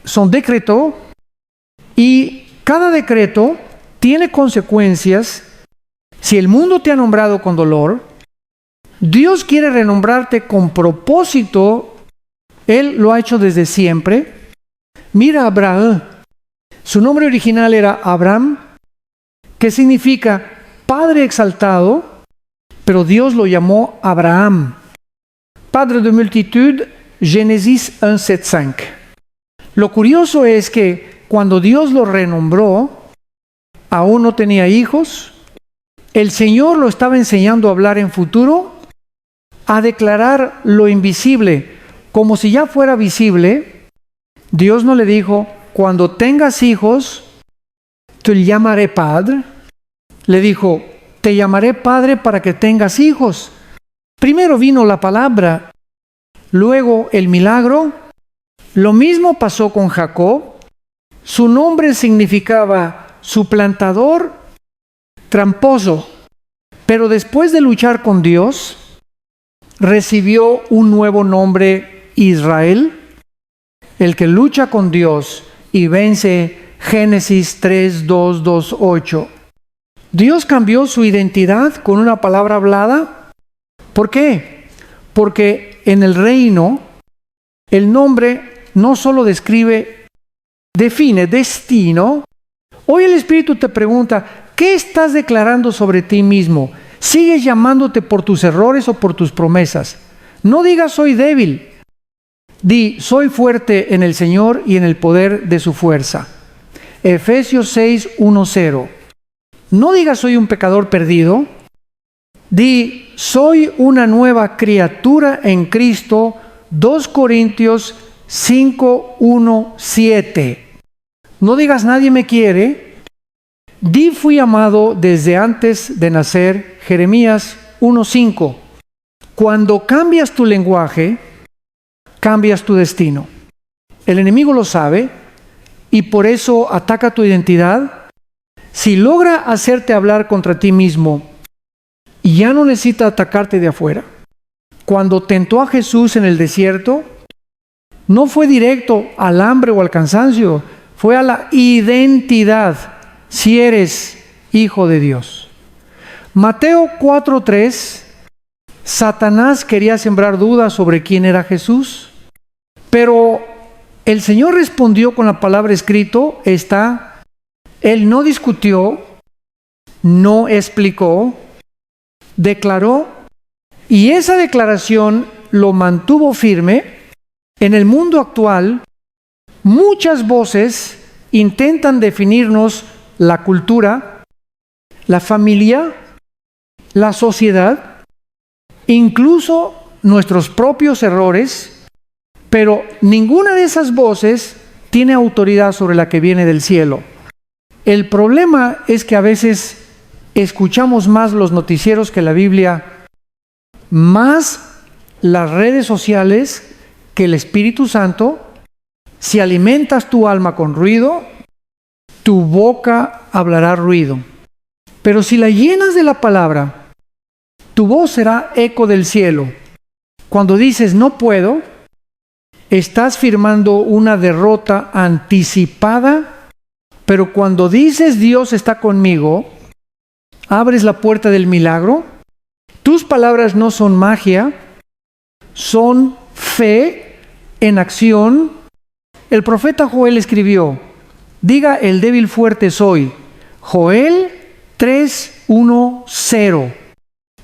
son decreto, y cada decreto tiene consecuencias. Si el mundo te ha nombrado con dolor, Dios quiere renombrarte con propósito. Él lo ha hecho desde siempre. Mira a Abraham. Su nombre original era Abraham, que significa Padre exaltado, pero Dios lo llamó Abraham. Padre de multitud, Génesis 1:7-5. Lo curioso es que cuando Dios lo renombró, aún no tenía hijos. El Señor lo estaba enseñando a hablar en futuro, a declarar lo invisible como si ya fuera visible. Dios no le dijo: cuando tengas hijos, te llamaré padre. Le dijo: te llamaré padre para que tengas hijos. Primero vino la palabra, luego el milagro. Lo mismo pasó con Jacob. Su nombre significaba suplantador, tramposo. Pero después de luchar con Dios, recibió un nuevo nombre: Israel, el que lucha con Dios y vence. Génesis 3:2-2-8. Dios cambió su identidad con una palabra hablada. ¿Por qué? Porque en el reino el nombre no solo define destino. Hoy el Espíritu te pregunta: ¿qué estás declarando sobre ti mismo? ¿Sigues llamándote por tus errores o por tus promesas? No digas soy débil. Di soy fuerte en el Señor y en el poder de su fuerza. Efesios 6:1-0. No digas soy un pecador perdido. Di soy una nueva criatura en Cristo. 2 Corintios 5:1-7. No digas nadie me quiere. Di fui amado desde antes de nacer. Jeremías 1:5. Cuando cambias tu lenguaje, cambias tu destino. El enemigo lo sabe y por eso ataca tu identidad. Si logra hacerte hablar contra ti mismo, y ya no necesita atacarte de afuera. Cuando tentó a Jesús en el desierto, no fue directo al hambre o al cansancio, fue a la identidad: si eres hijo de Dios. Mateo 4:3, Satanás quería sembrar dudas sobre quién era Jesús, pero el Señor respondió con la palabra escrito. Él no discutió, no explicó, declaró, y esa declaración lo mantuvo firme. En el mundo actual, muchas voces intentan definirnos la cultura, la familia la sociedad, incluso nuestros propios errores, pero ninguna de esas voces tiene autoridad sobre la que viene del cielo. El problema es que a veces escuchamos más los noticieros que la Biblia, más las redes sociales que el Espíritu Santo. Si alimentas tu alma con ruido, tu boca hablará ruido. Pero si la llenas de la palabra, tu voz será eco del cielo. Cuando dices no puedo, estás firmando una derrota anticipada, pero cuando dices Dios está conmigo, abres la puerta del milagro. Tus palabras no son magia, son fe en acción. El profeta Joel escribió, diga el débil fuerte soy. Joel 3:1-0.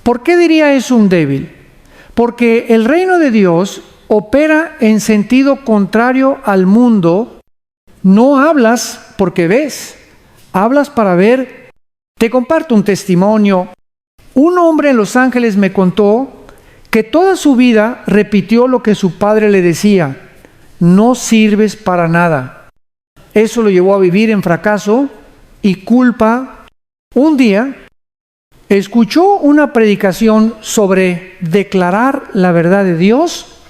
¿Por qué diría eso un débil? Porque el reino de Dios opera en sentido contrario al mundo. No hablas porque ves, hablas para ver. Te comparto un testimonio. Un hombre en Los Ángeles me contó que toda su vida repitió lo que su padre le decía: no sirves para nada. Eso lo llevó a vivir en fracaso y culpa. Un día escuchó una predicación sobre declarar la verdad de Dios,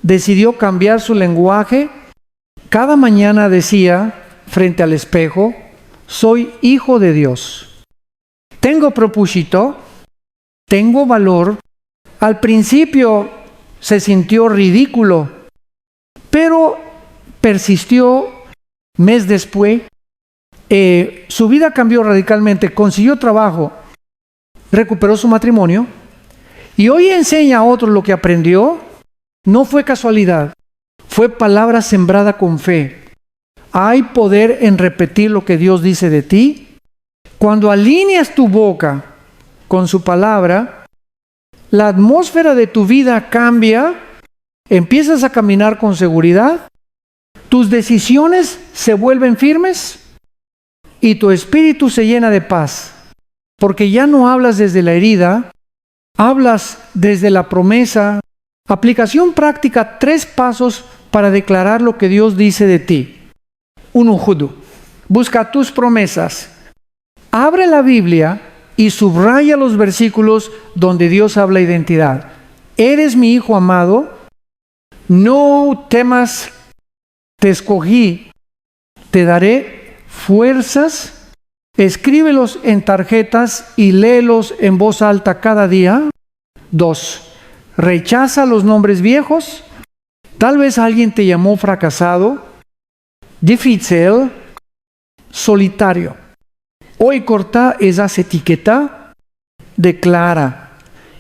decidió cambiar su lenguaje. Cada mañana decía frente al espejo, soy hijo de Dios. Tengo propósito, tengo valor. Al principio se sintió ridículo, pero persistió. Mes después, su vida cambió radicalmente, consiguió trabajo, recuperó su matrimonio y hoy enseña a otros lo que aprendió. No fue casualidad, fue palabra sembrada con fe. Hay poder en repetir lo que Dios dice de ti. Cuando alineas tu boca con su palabra, la atmósfera de tu vida cambia. Empiezas a caminar con seguridad, tus decisiones se vuelven firmes y tu espíritu se llena de paz, porque ya no hablas desde la herida, hablas desde la promesa. Aplicación práctica: 3 pasos para declarar lo que Dios dice de ti. 1. Busca tus promesas. Abre la Biblia y subraya los versículos donde Dios habla identidad. Eres mi hijo amado. No temas, te escogí, te daré fuerzas. Escríbelos en tarjetas y léelos en voz alta cada día. 2. Rechaza los nombres viejos. Tal vez alguien te llamó fracasado, difícil, solitario. Hoy corta esas etiquetas. Declara,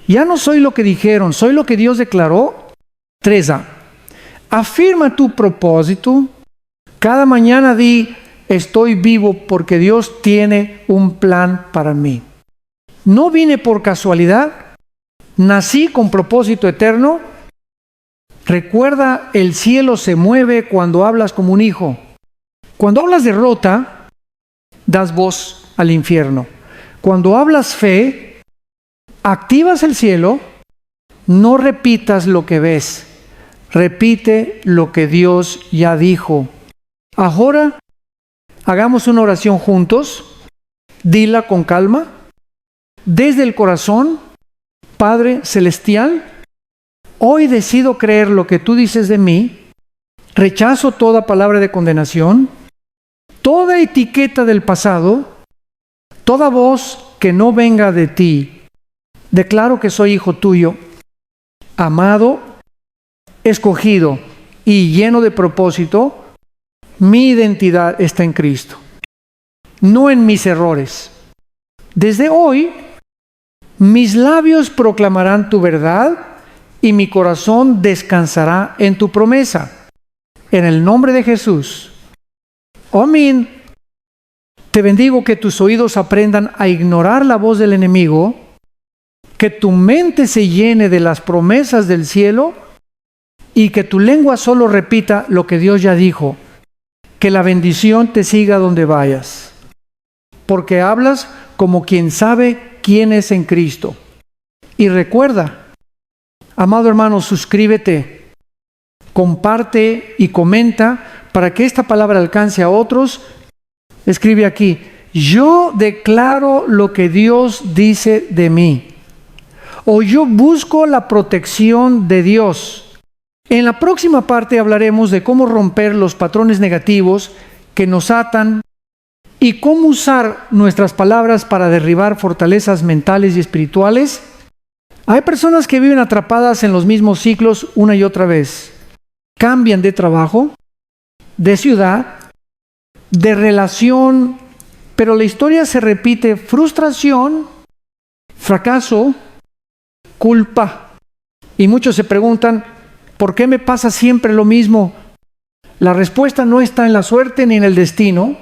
ya no soy lo que dijeron, soy lo que Dios declaró. 3. Afirma tu propósito. Cada mañana di, estoy vivo porque Dios tiene un plan para mí. No vine por casualidad, nací con propósito eterno. Recuerda, el cielo se mueve cuando hablas como un hijo. Cuando hablas derrota, das voz al infierno. Cuando hablas fe, activas el cielo. No repitas lo que ves. Repite lo que Dios ya dijo. Ahora, hagamos una oración juntos. Dila con calma. Desde el corazón: Padre Celestial, hoy decido creer lo que tú dices de mí. Rechazo toda palabra de condenación, toda etiqueta del pasado, toda voz que no venga de ti. Declaro que soy hijo tuyo, amado, escogido y lleno de propósito. Mi identidad está en Cristo, no en mis errores. Desde hoy, mis labios proclamarán tu verdad y mi corazón descansará en tu promesa. En el nombre de Jesús. Amén. Te bendigo, que tus oídos aprendan a ignorar la voz del enemigo, que tu mente se llene de las promesas del cielo y que tu lengua solo repita lo que Dios ya dijo. Que la bendición te siga donde vayas, porque hablas como quien sabe quién es en Cristo. Y recuerda, amado hermano, suscríbete, comparte y comenta para que esta palabra alcance a otros. Escribe aquí: yo declaro lo que Dios dice de mí, o yo busco la protección de Dios. En la próxima parte hablaremos de cómo romper los patrones negativos que nos atan y cómo usar nuestras palabras para derribar fortalezas mentales y espirituales. Hay personas que viven atrapadas en los mismos ciclos una y otra vez. Cambian de trabajo, de ciudad, de relación, pero la historia se repite: frustración, fracaso, culpa. Y muchos se preguntan, ¿por qué me pasa siempre lo mismo? La respuesta no está en la suerte ni en el destino,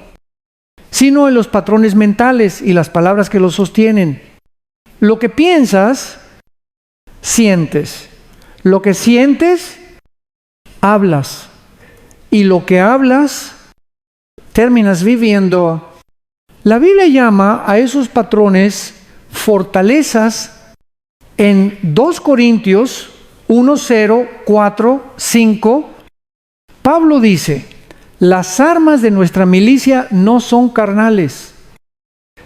sino en los patrones mentales y las palabras que los sostienen. Lo que piensas, sientes. Lo que sientes, hablas. Y lo que hablas, terminas viviendo. La Biblia llama a esos patrones fortalezas en 2 Corintios 1, 0, 4, 5. Pablo dice: las armas de nuestra milicia no son carnales,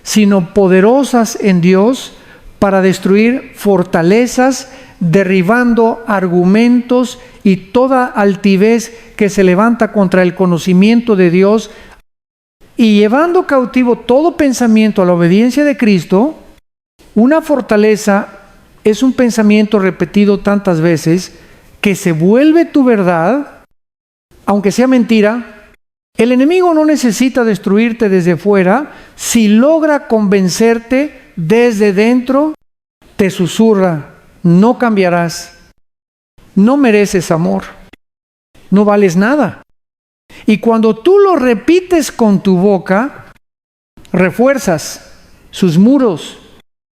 sino poderosas en Dios para destruir fortalezas, derribando argumentos y toda altivez que se levanta contra el conocimiento de Dios, y llevando cautivo todo pensamiento a la obediencia de Cristo. Una fortaleza es un pensamiento repetido tantas veces que se vuelve tu verdad, aunque sea mentira. El enemigo no necesita destruirte desde fuera. Si logra convencerte desde dentro, te susurra: no cambiarás, no mereces amor, no vales nada. Y cuando tú lo repites con tu boca, refuerzas sus muros.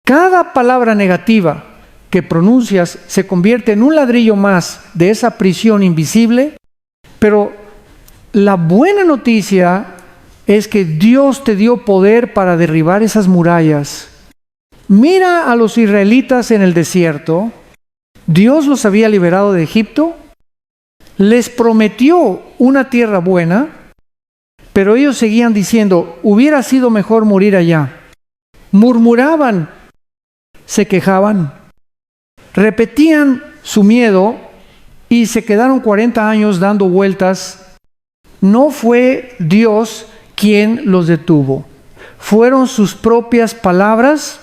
Cada palabra negativa que pronuncias se convierte en un ladrillo más de esa prisión invisible. Pero la buena noticia es que Dios te dio poder para derribar esas murallas. Mira a los israelitas en el desierto. Dios los había liberado de Egipto, les prometió una tierra buena, pero ellos seguían diciendo: hubiera sido mejor morir allá. Murmuraban, se quejaban, repetían su miedo y se quedaron 40 años dando vueltas. No fue Dios quien los detuvo, fueron sus propias palabras.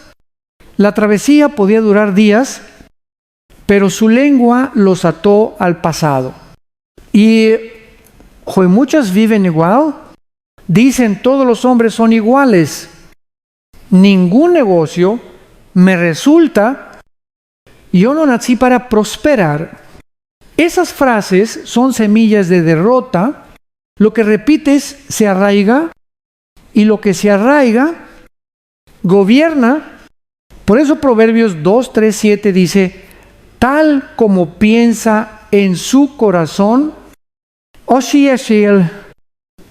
La travesía podía durar días, pero su lengua los ató al pasado. Y hoy muchos viven igual. Dicen: todos los hombres son iguales, ningún negocio me resulta, yo no nací para prosperar. Esas frases son semillas de derrota. Lo que repites se arraiga, y lo que se arraiga gobierna. Por eso Proverbios 2, 3, 7 dice: tal como piensa en su corazón.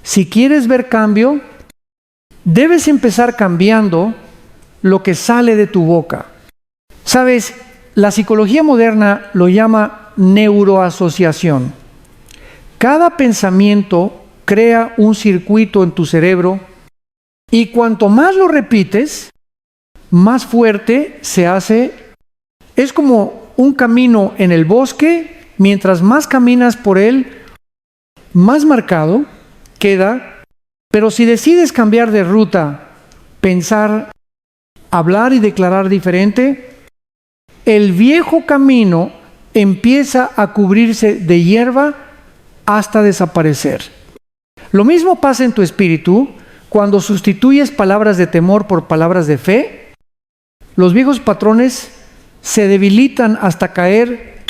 Si quieres ver cambio, debes empezar cambiando lo que sale de tu boca. Sabes, la psicología moderna lo llama neuroasociación. Cada pensamiento crea un circuito en tu cerebro, y cuanto más lo repites, más fuerte se hace. Es como un camino en el bosque. Mientras más caminas por él, más marcado queda. Pero si decides cambiar de ruta, pensar, hablar y declarar diferente, el viejo camino empieza a cubrirse de hierba hasta desaparecer. Lo mismo pasa en tu espíritu cuando sustituyes palabras de temor por palabras de fe. Los viejos patrones se debilitan hasta caer.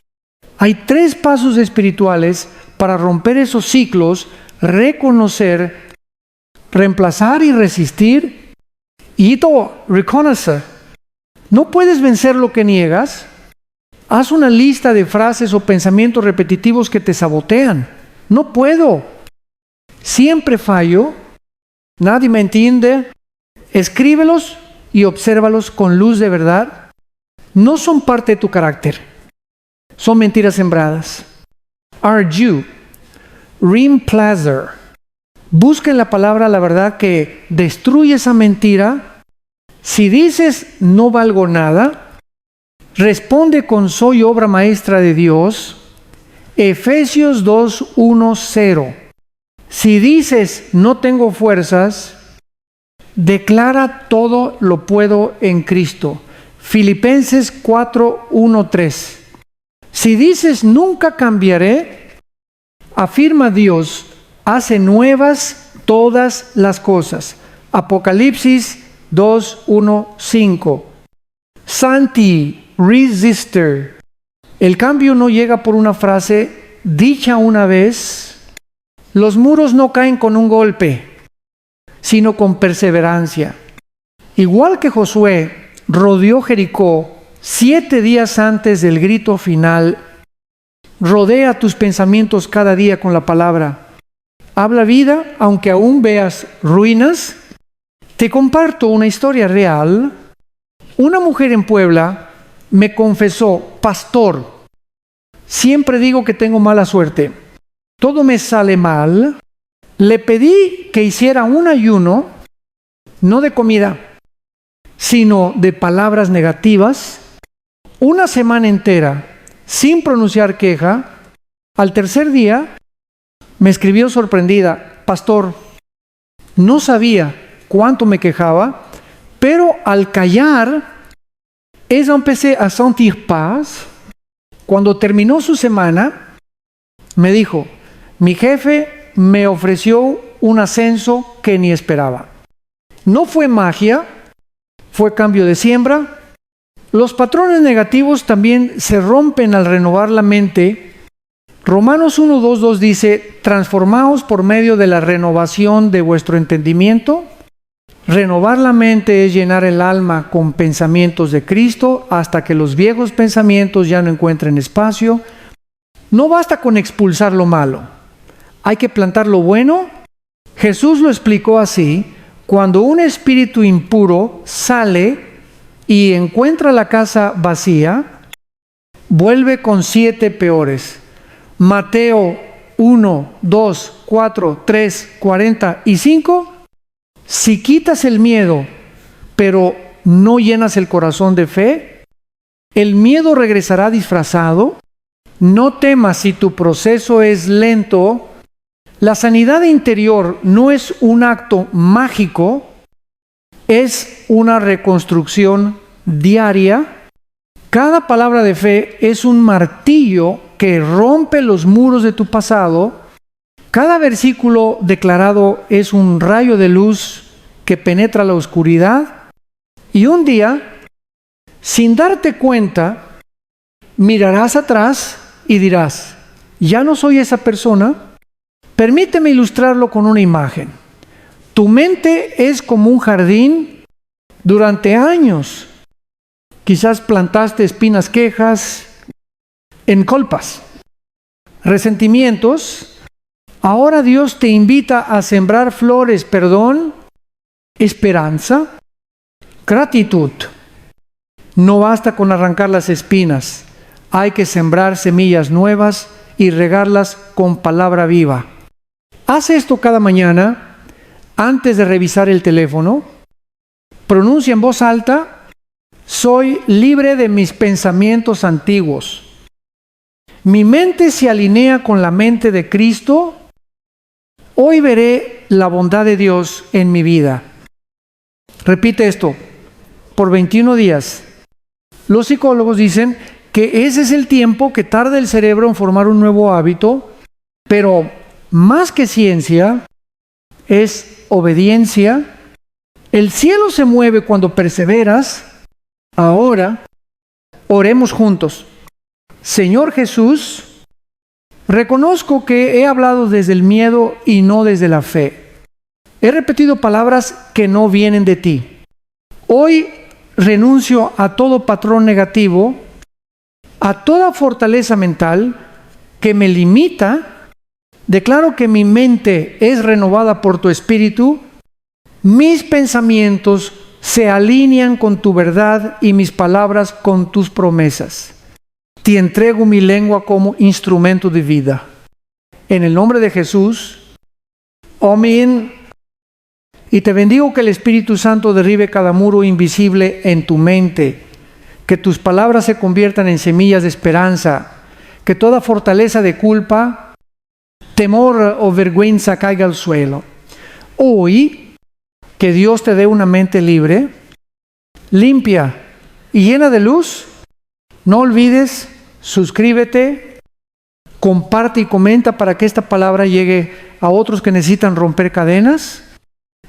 Hay 3 pasos espirituales para romper esos ciclos: reconocer, reemplazar y resistir. Y reconocer. No puedes vencer lo que niegas. Haz una lista de frases o pensamientos repetitivos que te sabotean. No puedo. Siempre fallo. Nadie me entiende. Escríbelos y obsérvalos con luz de verdad, no son parte de tu carácter, son mentiras sembradas. Argue, reemplacer. Busca en la palabra la verdad que destruye esa mentira. Si dices no valgo nada, responde con soy obra maestra de Dios. Efesios 2:1-0. Si dices no tengo fuerzas, declara todo lo puedo en Cristo. Filipenses 4:1-3. Si dices nunca cambiaré, afirma Dios, hace nuevas todas las cosas. Apocalipsis 2:1-5. Santi, resistor. El cambio no llega por una frase dicha una vez. Los muros no caen con un golpe, sino con perseverancia. Igual que Josué rodeó Jericó 7 días antes del grito final, rodea tus pensamientos cada día con la palabra. Habla vida, aunque aún veas ruinas. Te comparto una historia real. Una mujer en Puebla me confesó, pastor, siempre digo que tengo mala suerte, todo me sale mal. Le pedí que hiciera un ayuno, no de comida, sino de palabras negativas, una semana entera, sin pronunciar queja. Al tercer día, me escribió sorprendida, pastor, no sabía cuánto me quejaba, pero al callar, ella empecé a sentir paz. Cuando terminó su semana, me dijo, mi jefe me ofreció un ascenso que ni esperaba. No fue magia, fue cambio de siembra. Los patrones negativos también se rompen al renovar la mente. Romanos 1:2 dice, transformaos por medio de la renovación de vuestro entendimiento. Renovar la mente es llenar el alma con pensamientos de Cristo hasta que los viejos pensamientos ya no encuentren espacio. No basta con expulsar lo malo, hay que plantar lo bueno. Jesús lo explicó así: cuando un espíritu impuro sale y encuentra la casa vacía, vuelve con 7 peores. Mateo 1, 2, 4, 3, 45. Si quitas el miedo, pero no llenas el corazón de fe, el miedo regresará disfrazado. No temas si tu proceso es lento. La sanidad interior no es un acto mágico, es una reconstrucción diaria. Cada palabra de fe es un martillo que rompe los muros de tu pasado. Cada versículo declarado es un rayo de luz que penetra la oscuridad. Y un día, sin darte cuenta, mirarás atrás y dirás, ya no soy esa persona. Permíteme ilustrarlo con una imagen. Tu mente es como un jardín. Durante años, quizás plantaste espinas, quejas, encolpas, resentimientos. Ahora Dios te invita a sembrar flores, perdón, esperanza, gratitud. No basta con arrancar las espinas, hay que sembrar semillas nuevas y regarlas con palabra viva. Haz esto cada mañana antes de revisar el teléfono. Pronuncia en voz alta, soy libre de mis pensamientos antiguos. Mi mente se alinea con la mente de Cristo. Hoy veré la bondad de Dios en mi vida. Repite esto por 21 días. Los psicólogos dicen que ese es el tiempo que tarda el cerebro en formar un nuevo hábito, pero más que ciencia, es obediencia. El cielo se mueve cuando perseveras. Ahora, oremos juntos. Señor Jesús, reconozco que he hablado desde el miedo y no desde la fe. He repetido palabras que no vienen de ti. Hoy renuncio a todo patrón negativo, a toda fortaleza mental que me limita. Declaro que mi mente es renovada por tu Espíritu. Mis pensamientos se alinean con tu verdad y mis palabras con tus promesas. Te entrego mi lengua como instrumento de vida. En el nombre de Jesús, amén. Y te bendigo que el Espíritu Santo derribe cada muro invisible en tu mente, que tus palabras se conviertan en semillas de esperanza, que toda fortaleza de culpa, temor o vergüenza caiga al suelo. Hoy, que Dios te dé una mente libre, limpia y llena de luz. No olvides, suscríbete, comparte y comenta para que esta palabra llegue a otros que necesitan romper cadenas.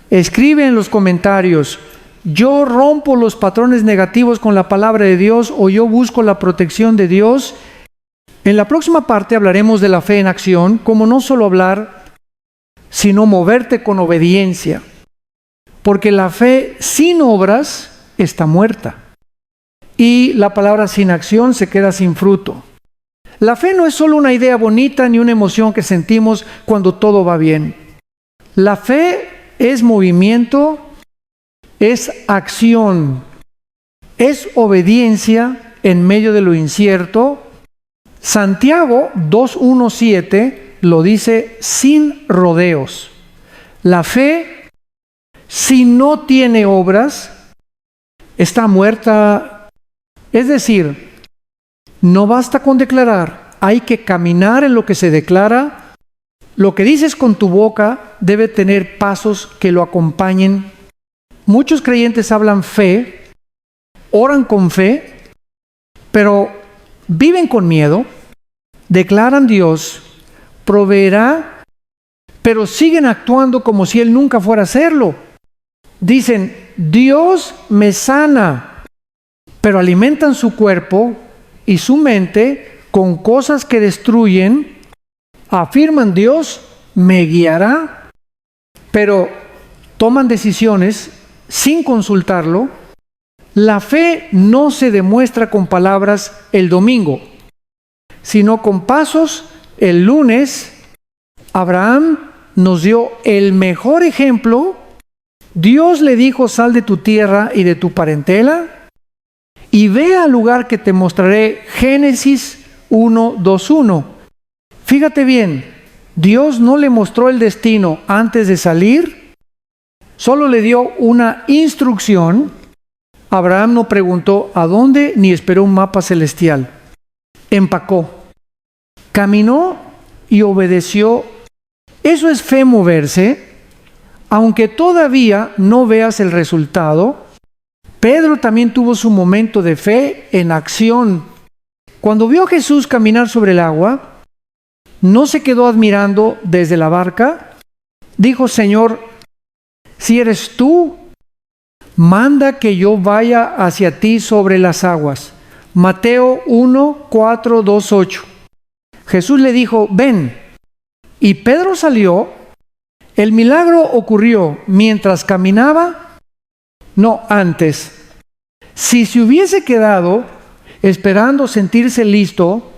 Escribe en los comentarios: yo rompo los patrones negativos con la palabra de Dios, o yo busco la protección de Dios. En la próxima parte hablaremos de la fe en acción, como no solo hablar, sino moverte con obediencia. Porque la fe sin obras está muerta. Y la palabra sin acción se queda sin fruto. La fe no es solo una idea bonita ni una emoción que sentimos cuando todo va bien. La fe es movimiento, es acción, es obediencia en medio de lo incierto. Santiago 2:1-7 lo dice sin rodeos. La fe, si no tiene obras, está muerta. Es decir, no basta con declarar, hay que caminar en lo que se declara. Lo que dices con tu boca debe tener pasos que lo acompañen. Muchos creyentes hablan fe, oran con fe, pero viven con miedo, declaran Dios proveerá, pero siguen actuando como si Él nunca fuera a hacerlo. Dicen, Dios me sana, pero alimentan su cuerpo y su mente con cosas que destruyen. Afirman, Dios me guiará, pero toman decisiones sin consultarlo. La fe no se demuestra con palabras el domingo, sino con pasos. El lunes, Abraham nos dio el mejor ejemplo. Dios le dijo, sal de tu tierra y de tu parentela y ve al lugar que te mostraré. Génesis 1:2-1. Fíjate bien, Dios no le mostró el destino antes de salir, solo le dio una instrucción. Abraham no preguntó a dónde ni esperó un mapa celestial. Empacó, caminó y obedeció. Eso es fe, moverse, aunque todavía no veas el resultado. Pedro también tuvo su momento de fe en acción. Cuando vio a Jesús caminar sobre el agua, no se quedó admirando desde la barca. Dijo, Señor, si eres tú, manda que yo vaya hacia ti sobre las aguas. Mateo 1:4-2-8. Jesús le dijo, ven. Y Pedro salió. El milagro ocurrió mientras caminaba, no antes. Si se hubiese quedado esperando sentirse listo,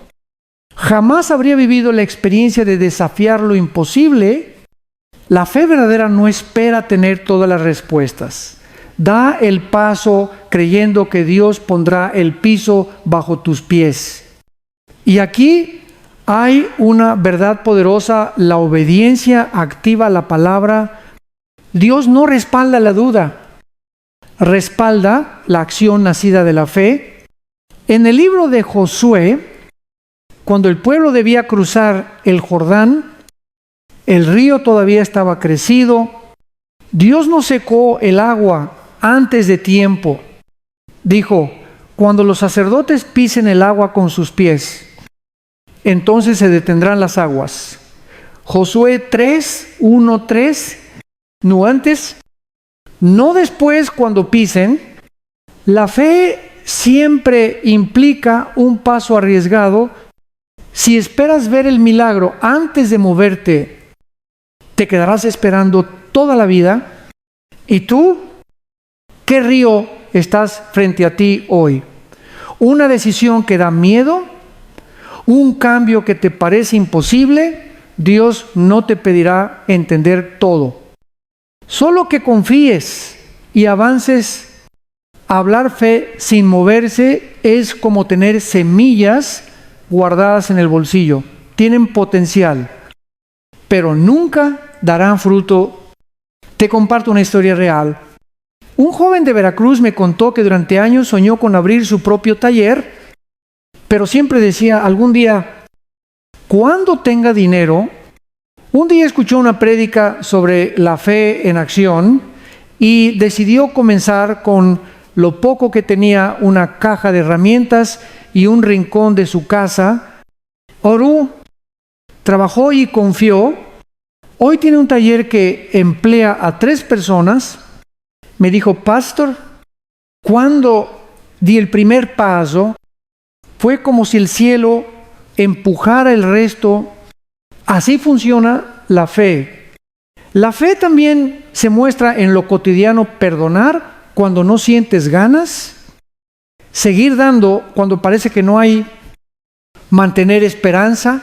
jamás habría vivido la experiencia de desafiar lo imposible. La fe verdadera no espera tener todas las respuestas. Da el paso creyendo que Dios pondrá el piso bajo tus pies. Y aquí hay una verdad poderosa: la obediencia activa a la palabra. Dios no respalda la duda, respalda la acción nacida de la fe. En el libro de Josué, cuando el pueblo debía cruzar el Jordán, el río todavía estaba crecido. Dios no secó el agua antes de tiempo. Dijo, cuando los sacerdotes pisen el agua con sus pies, entonces se detendrán las aguas. Josué 3:1-3, no antes, no después cuando pisen. La fe siempre implica un paso arriesgado. Si esperas ver el milagro antes de moverte, te quedarás esperando toda la vida. ¿Y tú? ¿Qué río estás frente a ti hoy? ¿Una decisión que da miedo? ¿Un cambio que te parece imposible? Dios no te pedirá entender todo. Solo que confíes y avances hablar fe sin moverse es como tener semillas guardadas en el bolsillo. Tienen potencial, pero nunca darán fruto. Te comparto una historia real. Un joven de Veracruz me contó que durante años soñó con abrir su propio taller, pero siempre decía, algún día, cuando tenga dinero. Un día escuchó una prédica sobre la fe en acción y decidió comenzar con lo poco que tenía, una caja de herramientas y un rincón de su casa. Oró, trabajó y confió. Hoy tiene un taller que emplea a 3 personas. Me dijo, pastor, cuando di el primer paso, fue como si el cielo empujara el resto. Así funciona la fe. La fe también se muestra en lo cotidiano: perdonar cuando no sientes ganas, seguir dando cuando parece que no hay, mantener esperanza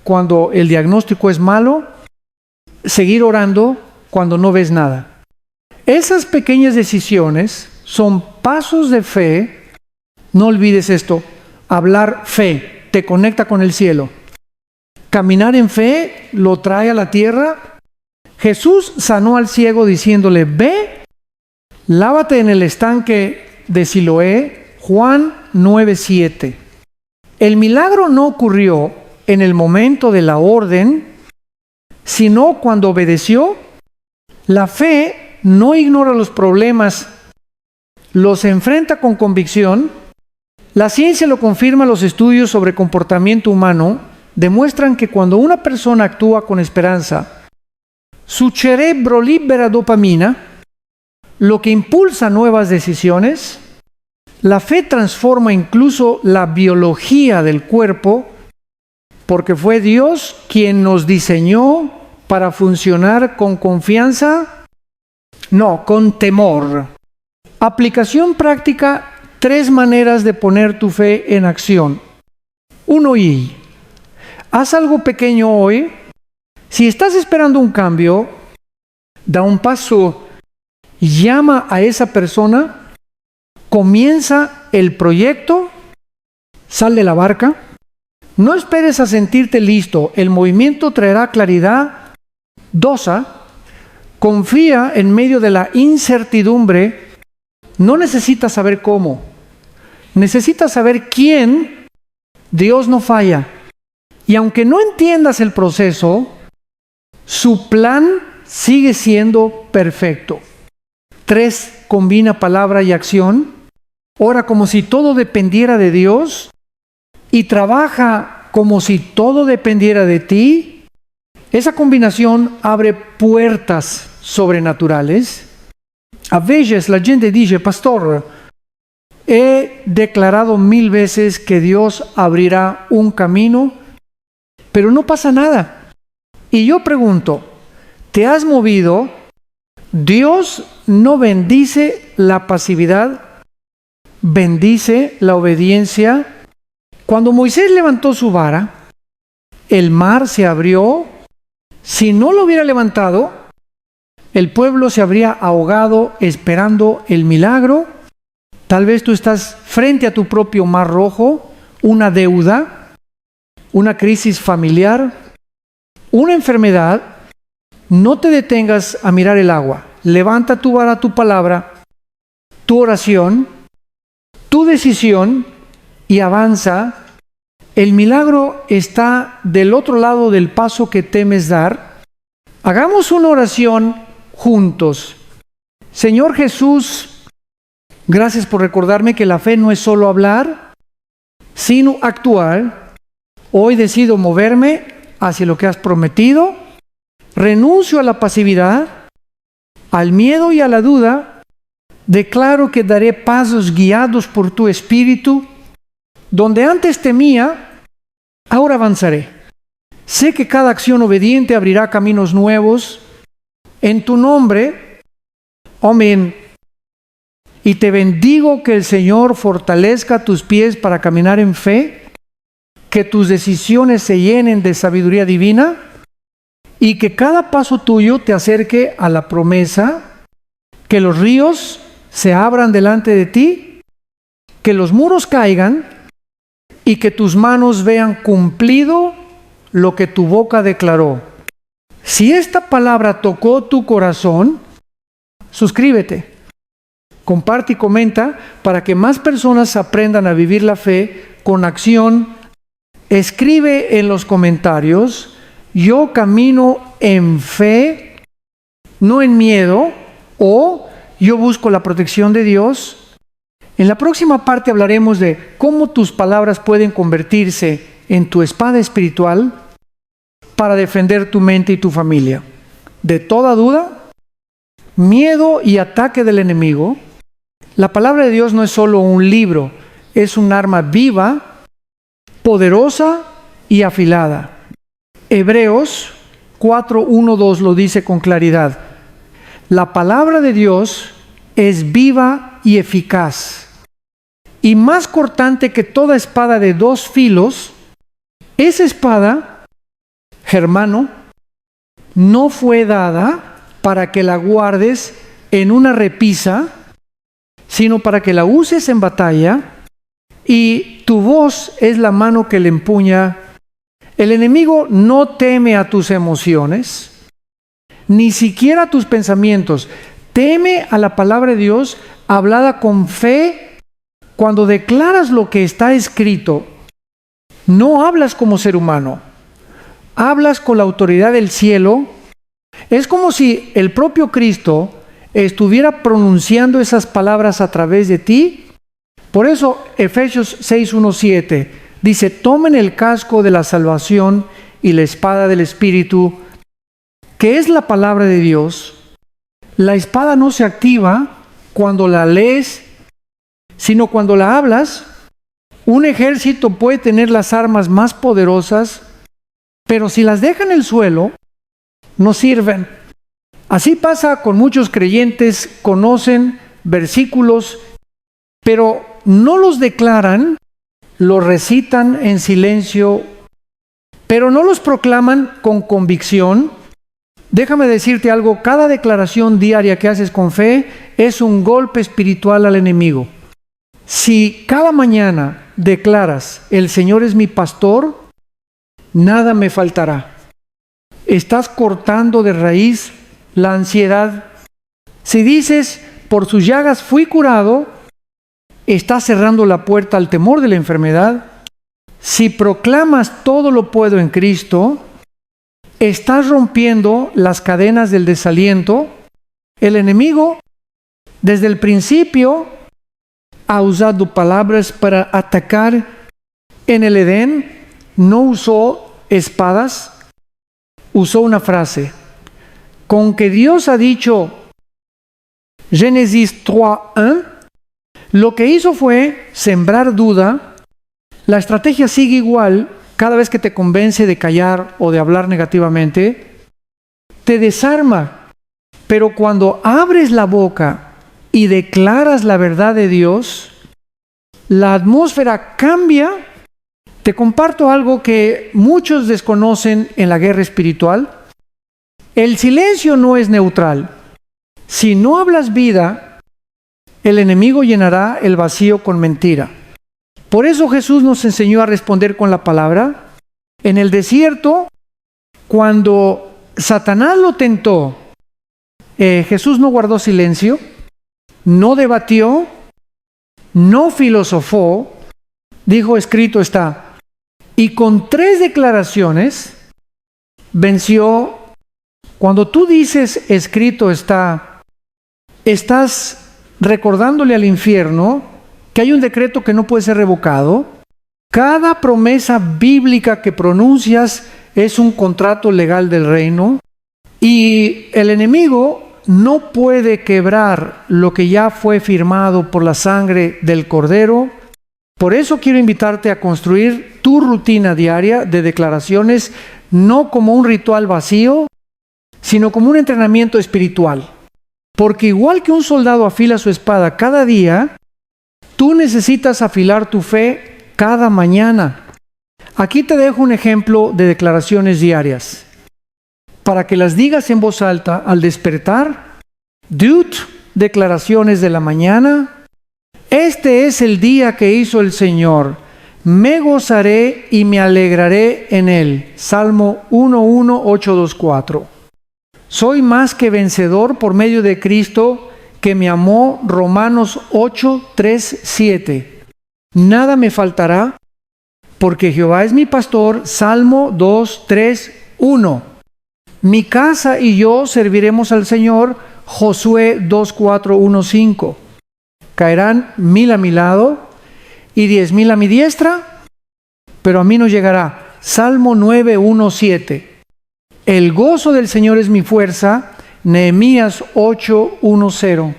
cuando el diagnóstico es malo, seguir orando cuando no ves nada. Esas pequeñas decisiones son pasos de fe. No olvides esto: hablar fe te conecta con el cielo. Caminar en fe lo trae a la tierra. Jesús sanó al ciego diciéndole, ve, lávate en el estanque de Siloé, Juan 9:7. El milagro no ocurrió en el momento de la orden, sino cuando obedeció. La fe no ignora los problemas, los enfrenta con convicción. La ciencia lo confirma. Los estudios sobre comportamiento humano demuestran que cuando una persona actúa con esperanza, su cerebro libera dopamina, lo que impulsa nuevas decisiones. La fe transforma incluso la biología del cuerpo, porque fue Dios quien nos diseñó para funcionar con confianza, no, con temor. Aplicación práctica: 3 maneras de poner tu fe en acción. 1. Haz algo pequeño hoy. Si estás esperando un cambio, da un paso, llama a esa persona, comienza el proyecto, sal de la barca. No esperes a sentirte listo, el movimiento traerá claridad. 2. Confía en medio de la incertidumbre. No necesitas saber cómo, necesitas saber quién. Dios no falla. Y aunque no entiendas el proceso, su plan sigue siendo perfecto. 3. Combina palabra y acción. Ora como si todo dependiera de Dios y trabaja como si todo dependiera de ti. Esa combinación abre puertas sobrenaturales. A veces la gente dice, pastor, he declarado 1000 veces que Dios abrirá un camino, pero no pasa nada. Y yo pregunto, ¿te has movido? Dios no bendice la pasividad, bendice la obediencia. Cuando Moisés levantó su vara, el mar se abrió. Si no lo hubiera levantado, el pueblo se habría ahogado esperando el milagro. Tal vez tú estás frente a tu propio mar rojo, una deuda, una crisis familiar, una enfermedad. No te detengas a mirar el agua. Levanta tu vara, tu palabra, tu oración, tu decisión y avanza. El milagro está del otro lado del paso que temes dar. Hagamos una oración juntos. Señor Jesús, gracias por recordarme que la fe no es solo hablar, sino actuar. Hoy decido moverme hacia lo que has prometido. Renuncio a la pasividad, al miedo y a la duda. Declaro que daré pasos guiados por tu Espíritu. Donde antes temía, ahora avanzaré. Sé que cada acción obediente abrirá caminos nuevos. En tu nombre, amén. Y te bendigo, que el Señor fortalezca tus pies para caminar en fe, que tus decisiones se llenen de sabiduría divina y que cada paso tuyo te acerque a la promesa, que los ríos se abran delante de ti, que los muros caigan y que tus manos vean cumplido lo que tu boca declaró. Si esta palabra tocó tu corazón, suscríbete, comparte y comenta para que más personas aprendan a vivir la fe con acción. Escribe en los comentarios: yo camino en fe, no en miedo, o yo busco la protección de Dios. En la próxima parte hablaremos de cómo tus palabras pueden convertirse en tu espada espiritual para defender tu mente y tu familia de toda duda, miedo y ataque del enemigo. La palabra de Dios no es solo un libro, es un arma viva, poderosa y afilada. Hebreos 4:1-2 lo dice con claridad. La palabra de Dios es viva y eficaz, y más cortante que toda espada de dos filos. Esa espada, hermano, no fue dada para que la guardes en una repisa, sino para que la uses en batalla, y tu voz es la mano que le empuña. El enemigo no teme a tus emociones, ni siquiera a tus pensamientos. Teme a la palabra de Dios hablada con fe. Cuando declaras lo que está escrito, no hablas como ser humano, hablas con la autoridad del cielo. Es como si el propio Cristo estuviera pronunciando esas palabras a través de ti. Por eso Efesios 6:1-7 dice: tomen el casco de la salvación y la espada del Espíritu, que es la palabra de Dios. La espada no se activa cuando la lees, sino cuando la hablas. Un ejército puede tener las armas más poderosas, pero si las deja en el suelo, no sirven. Así pasa con muchos creyentes: conocen versículos, pero no los declaran, los recitan en silencio, pero no los proclaman con convicción. Déjame decirte algo: cada declaración diaria que haces con fe es un golpe espiritual al enemigo. Si cada mañana declaras: el Señor es mi pastor, nada me faltará, estás cortando de raíz la ansiedad. Si dices: por sus llagas fui curado, estás cerrando la puerta al temor de la enfermedad. Si proclamas: todo lo puedo en Cristo, estás rompiendo las cadenas del desaliento. El enemigo, desde el principio, ha usado palabras para atacar. En el Edén no usó espadas, usó una frase. Con que Dios ha dicho, Génesis 3:1, lo que hizo fue sembrar duda. La estrategia sigue igual. Cada vez que te convence de callar o de hablar negativamente, te desarma. Pero cuando abres la boca y declaras la verdad de Dios, la atmósfera cambia. Te comparto algo que muchos desconocen en la guerra espiritual. El silencio no es neutral. Si no hablas vida, el enemigo llenará el vacío con mentira. Por eso Jesús nos enseñó a responder con la palabra. En el desierto, cuando Satanás lo tentó, Jesús no guardó silencio, no debatió, no filosofó, dijo: escrito está. Y con 3 declaraciones venció. Cuando tú dices escrito está, estás recordándole al infierno que hay un decreto que no puede ser revocado. Cada promesa bíblica que pronuncias es un contrato legal del reino, y el enemigo no puede quebrar lo que ya fue firmado por la sangre del Cordero. Por eso quiero invitarte a construir tu rutina diaria de declaraciones, no como un ritual vacío, sino como un entrenamiento espiritual. Porque igual que un soldado afila su espada cada día, tú necesitas afilar tu fe cada mañana. Aquí te dejo un ejemplo de declaraciones diarias, para que las digas en voz alta al despertar. Dude, declaraciones de la mañana. Este es el día que hizo el Señor. Me gozaré y me alegraré en él. Salmo 1:1, 8:2-4. Soy más que vencedor por medio de Cristo que me amó. Romanos 8:3-7. Nada me faltará porque Jehová es mi pastor. Salmo 2:3-1. Mi casa y yo serviremos al Señor. Josué 2:4-1-5. Caerán 1000 a mi lado y 10,000 a mi diestra, pero a mí no llegará. Salmo 9:1-7. El gozo del Señor es mi fuerza. Nehemías 8:1-0.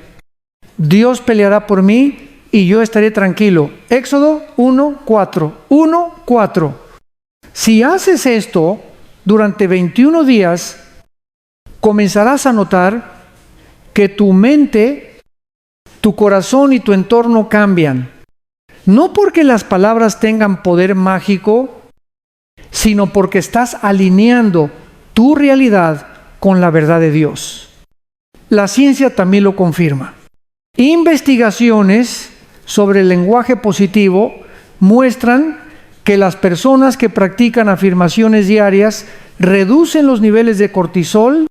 Dios peleará por mí y yo estaré tranquilo. Éxodo 1:4. 1:4. Si haces esto durante 21 días, comenzarás a notar que tu mente, tu corazón y tu entorno cambian. No porque las palabras tengan poder mágico, sino porque estás alineando tu realidad con la verdad de Dios. La ciencia también lo confirma. Investigaciones sobre el lenguaje positivo muestran que las personas que practican afirmaciones diarias reducen los niveles de cortisol,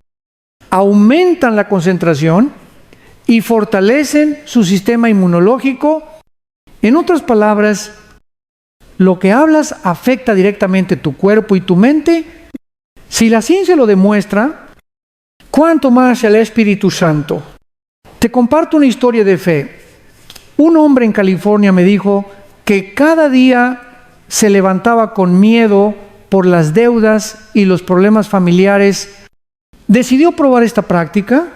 aumentan la concentración y fortalecen su sistema inmunológico. En otras palabras, lo que hablas afecta directamente tu cuerpo y tu mente. Si la ciencia lo demuestra, ¿cuánto más el Espíritu Santo? Te comparto una historia de fe. Un hombre en California me dijo que cada día se levantaba con miedo por las deudas y los problemas familiares. Decidió probar esta práctica.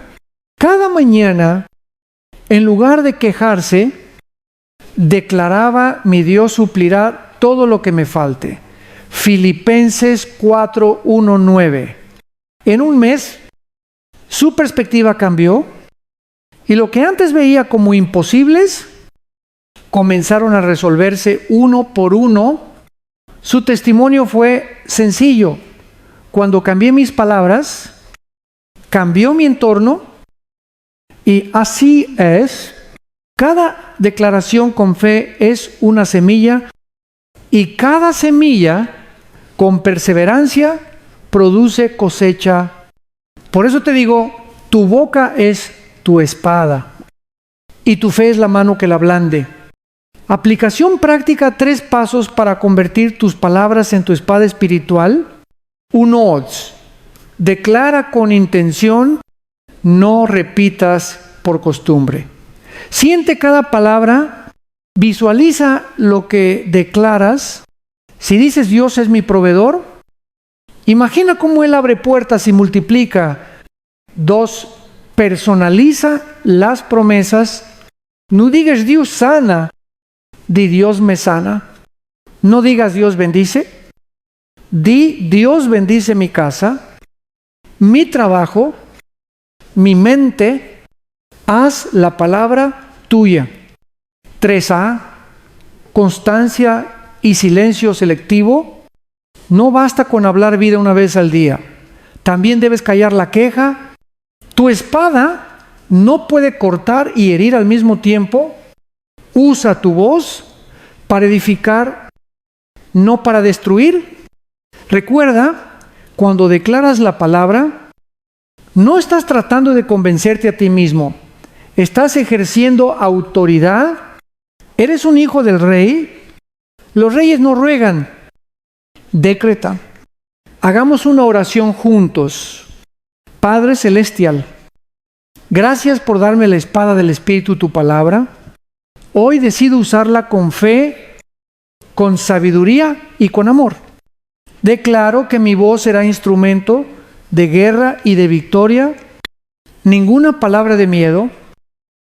Cada mañana, en lugar de quejarse, declaraba: mi Dios suplirá todo lo que me falte. Filipenses 4:1-9. En un mes, su perspectiva cambió y lo que antes veía como imposibles comenzaron a resolverse uno por uno. Su testimonio fue sencillo: cuando cambié mis palabras, cambió mi entorno, y así es. Cada declaración con fe es una semilla, y cada semilla con perseverancia produce cosecha. Por eso te digo, tu boca es tu espada y tu fe es la mano que la blande. Aplicación práctica: 3 pasos para convertir tus palabras en tu espada espiritual. 1. Declara con intención, no repitas por costumbre. Siente cada palabra, visualiza lo que declaras. Si dices Dios es mi proveedor, imagina cómo Él abre puertas y multiplica. 2. Personaliza las promesas. No digas Dios sana, di Dios me sana. No digas Dios bendice, di Dios bendice mi casa, mi trabajo, mi mente. Haz la palabra tuya. 3A. Constancia y silencio selectivo. No basta con hablar vida una vez al día. También debes callar la queja. Tu espada no puede cortar y herir al mismo tiempo. Usa tu voz para edificar, no para destruir. Recuerda, cuando declaras la palabra, no estás tratando de convencerte a ti mismo. Estás ejerciendo autoridad. Eres un hijo del rey. Los reyes no ruegan, decretan. Hagamos una oración juntos. Padre Celestial, gracias por darme la espada del Espíritu, tu palabra. Hoy decido usarla con fe, con sabiduría y con amor. Declaro que mi voz será instrumento de guerra y de victoria. Ninguna palabra de miedo,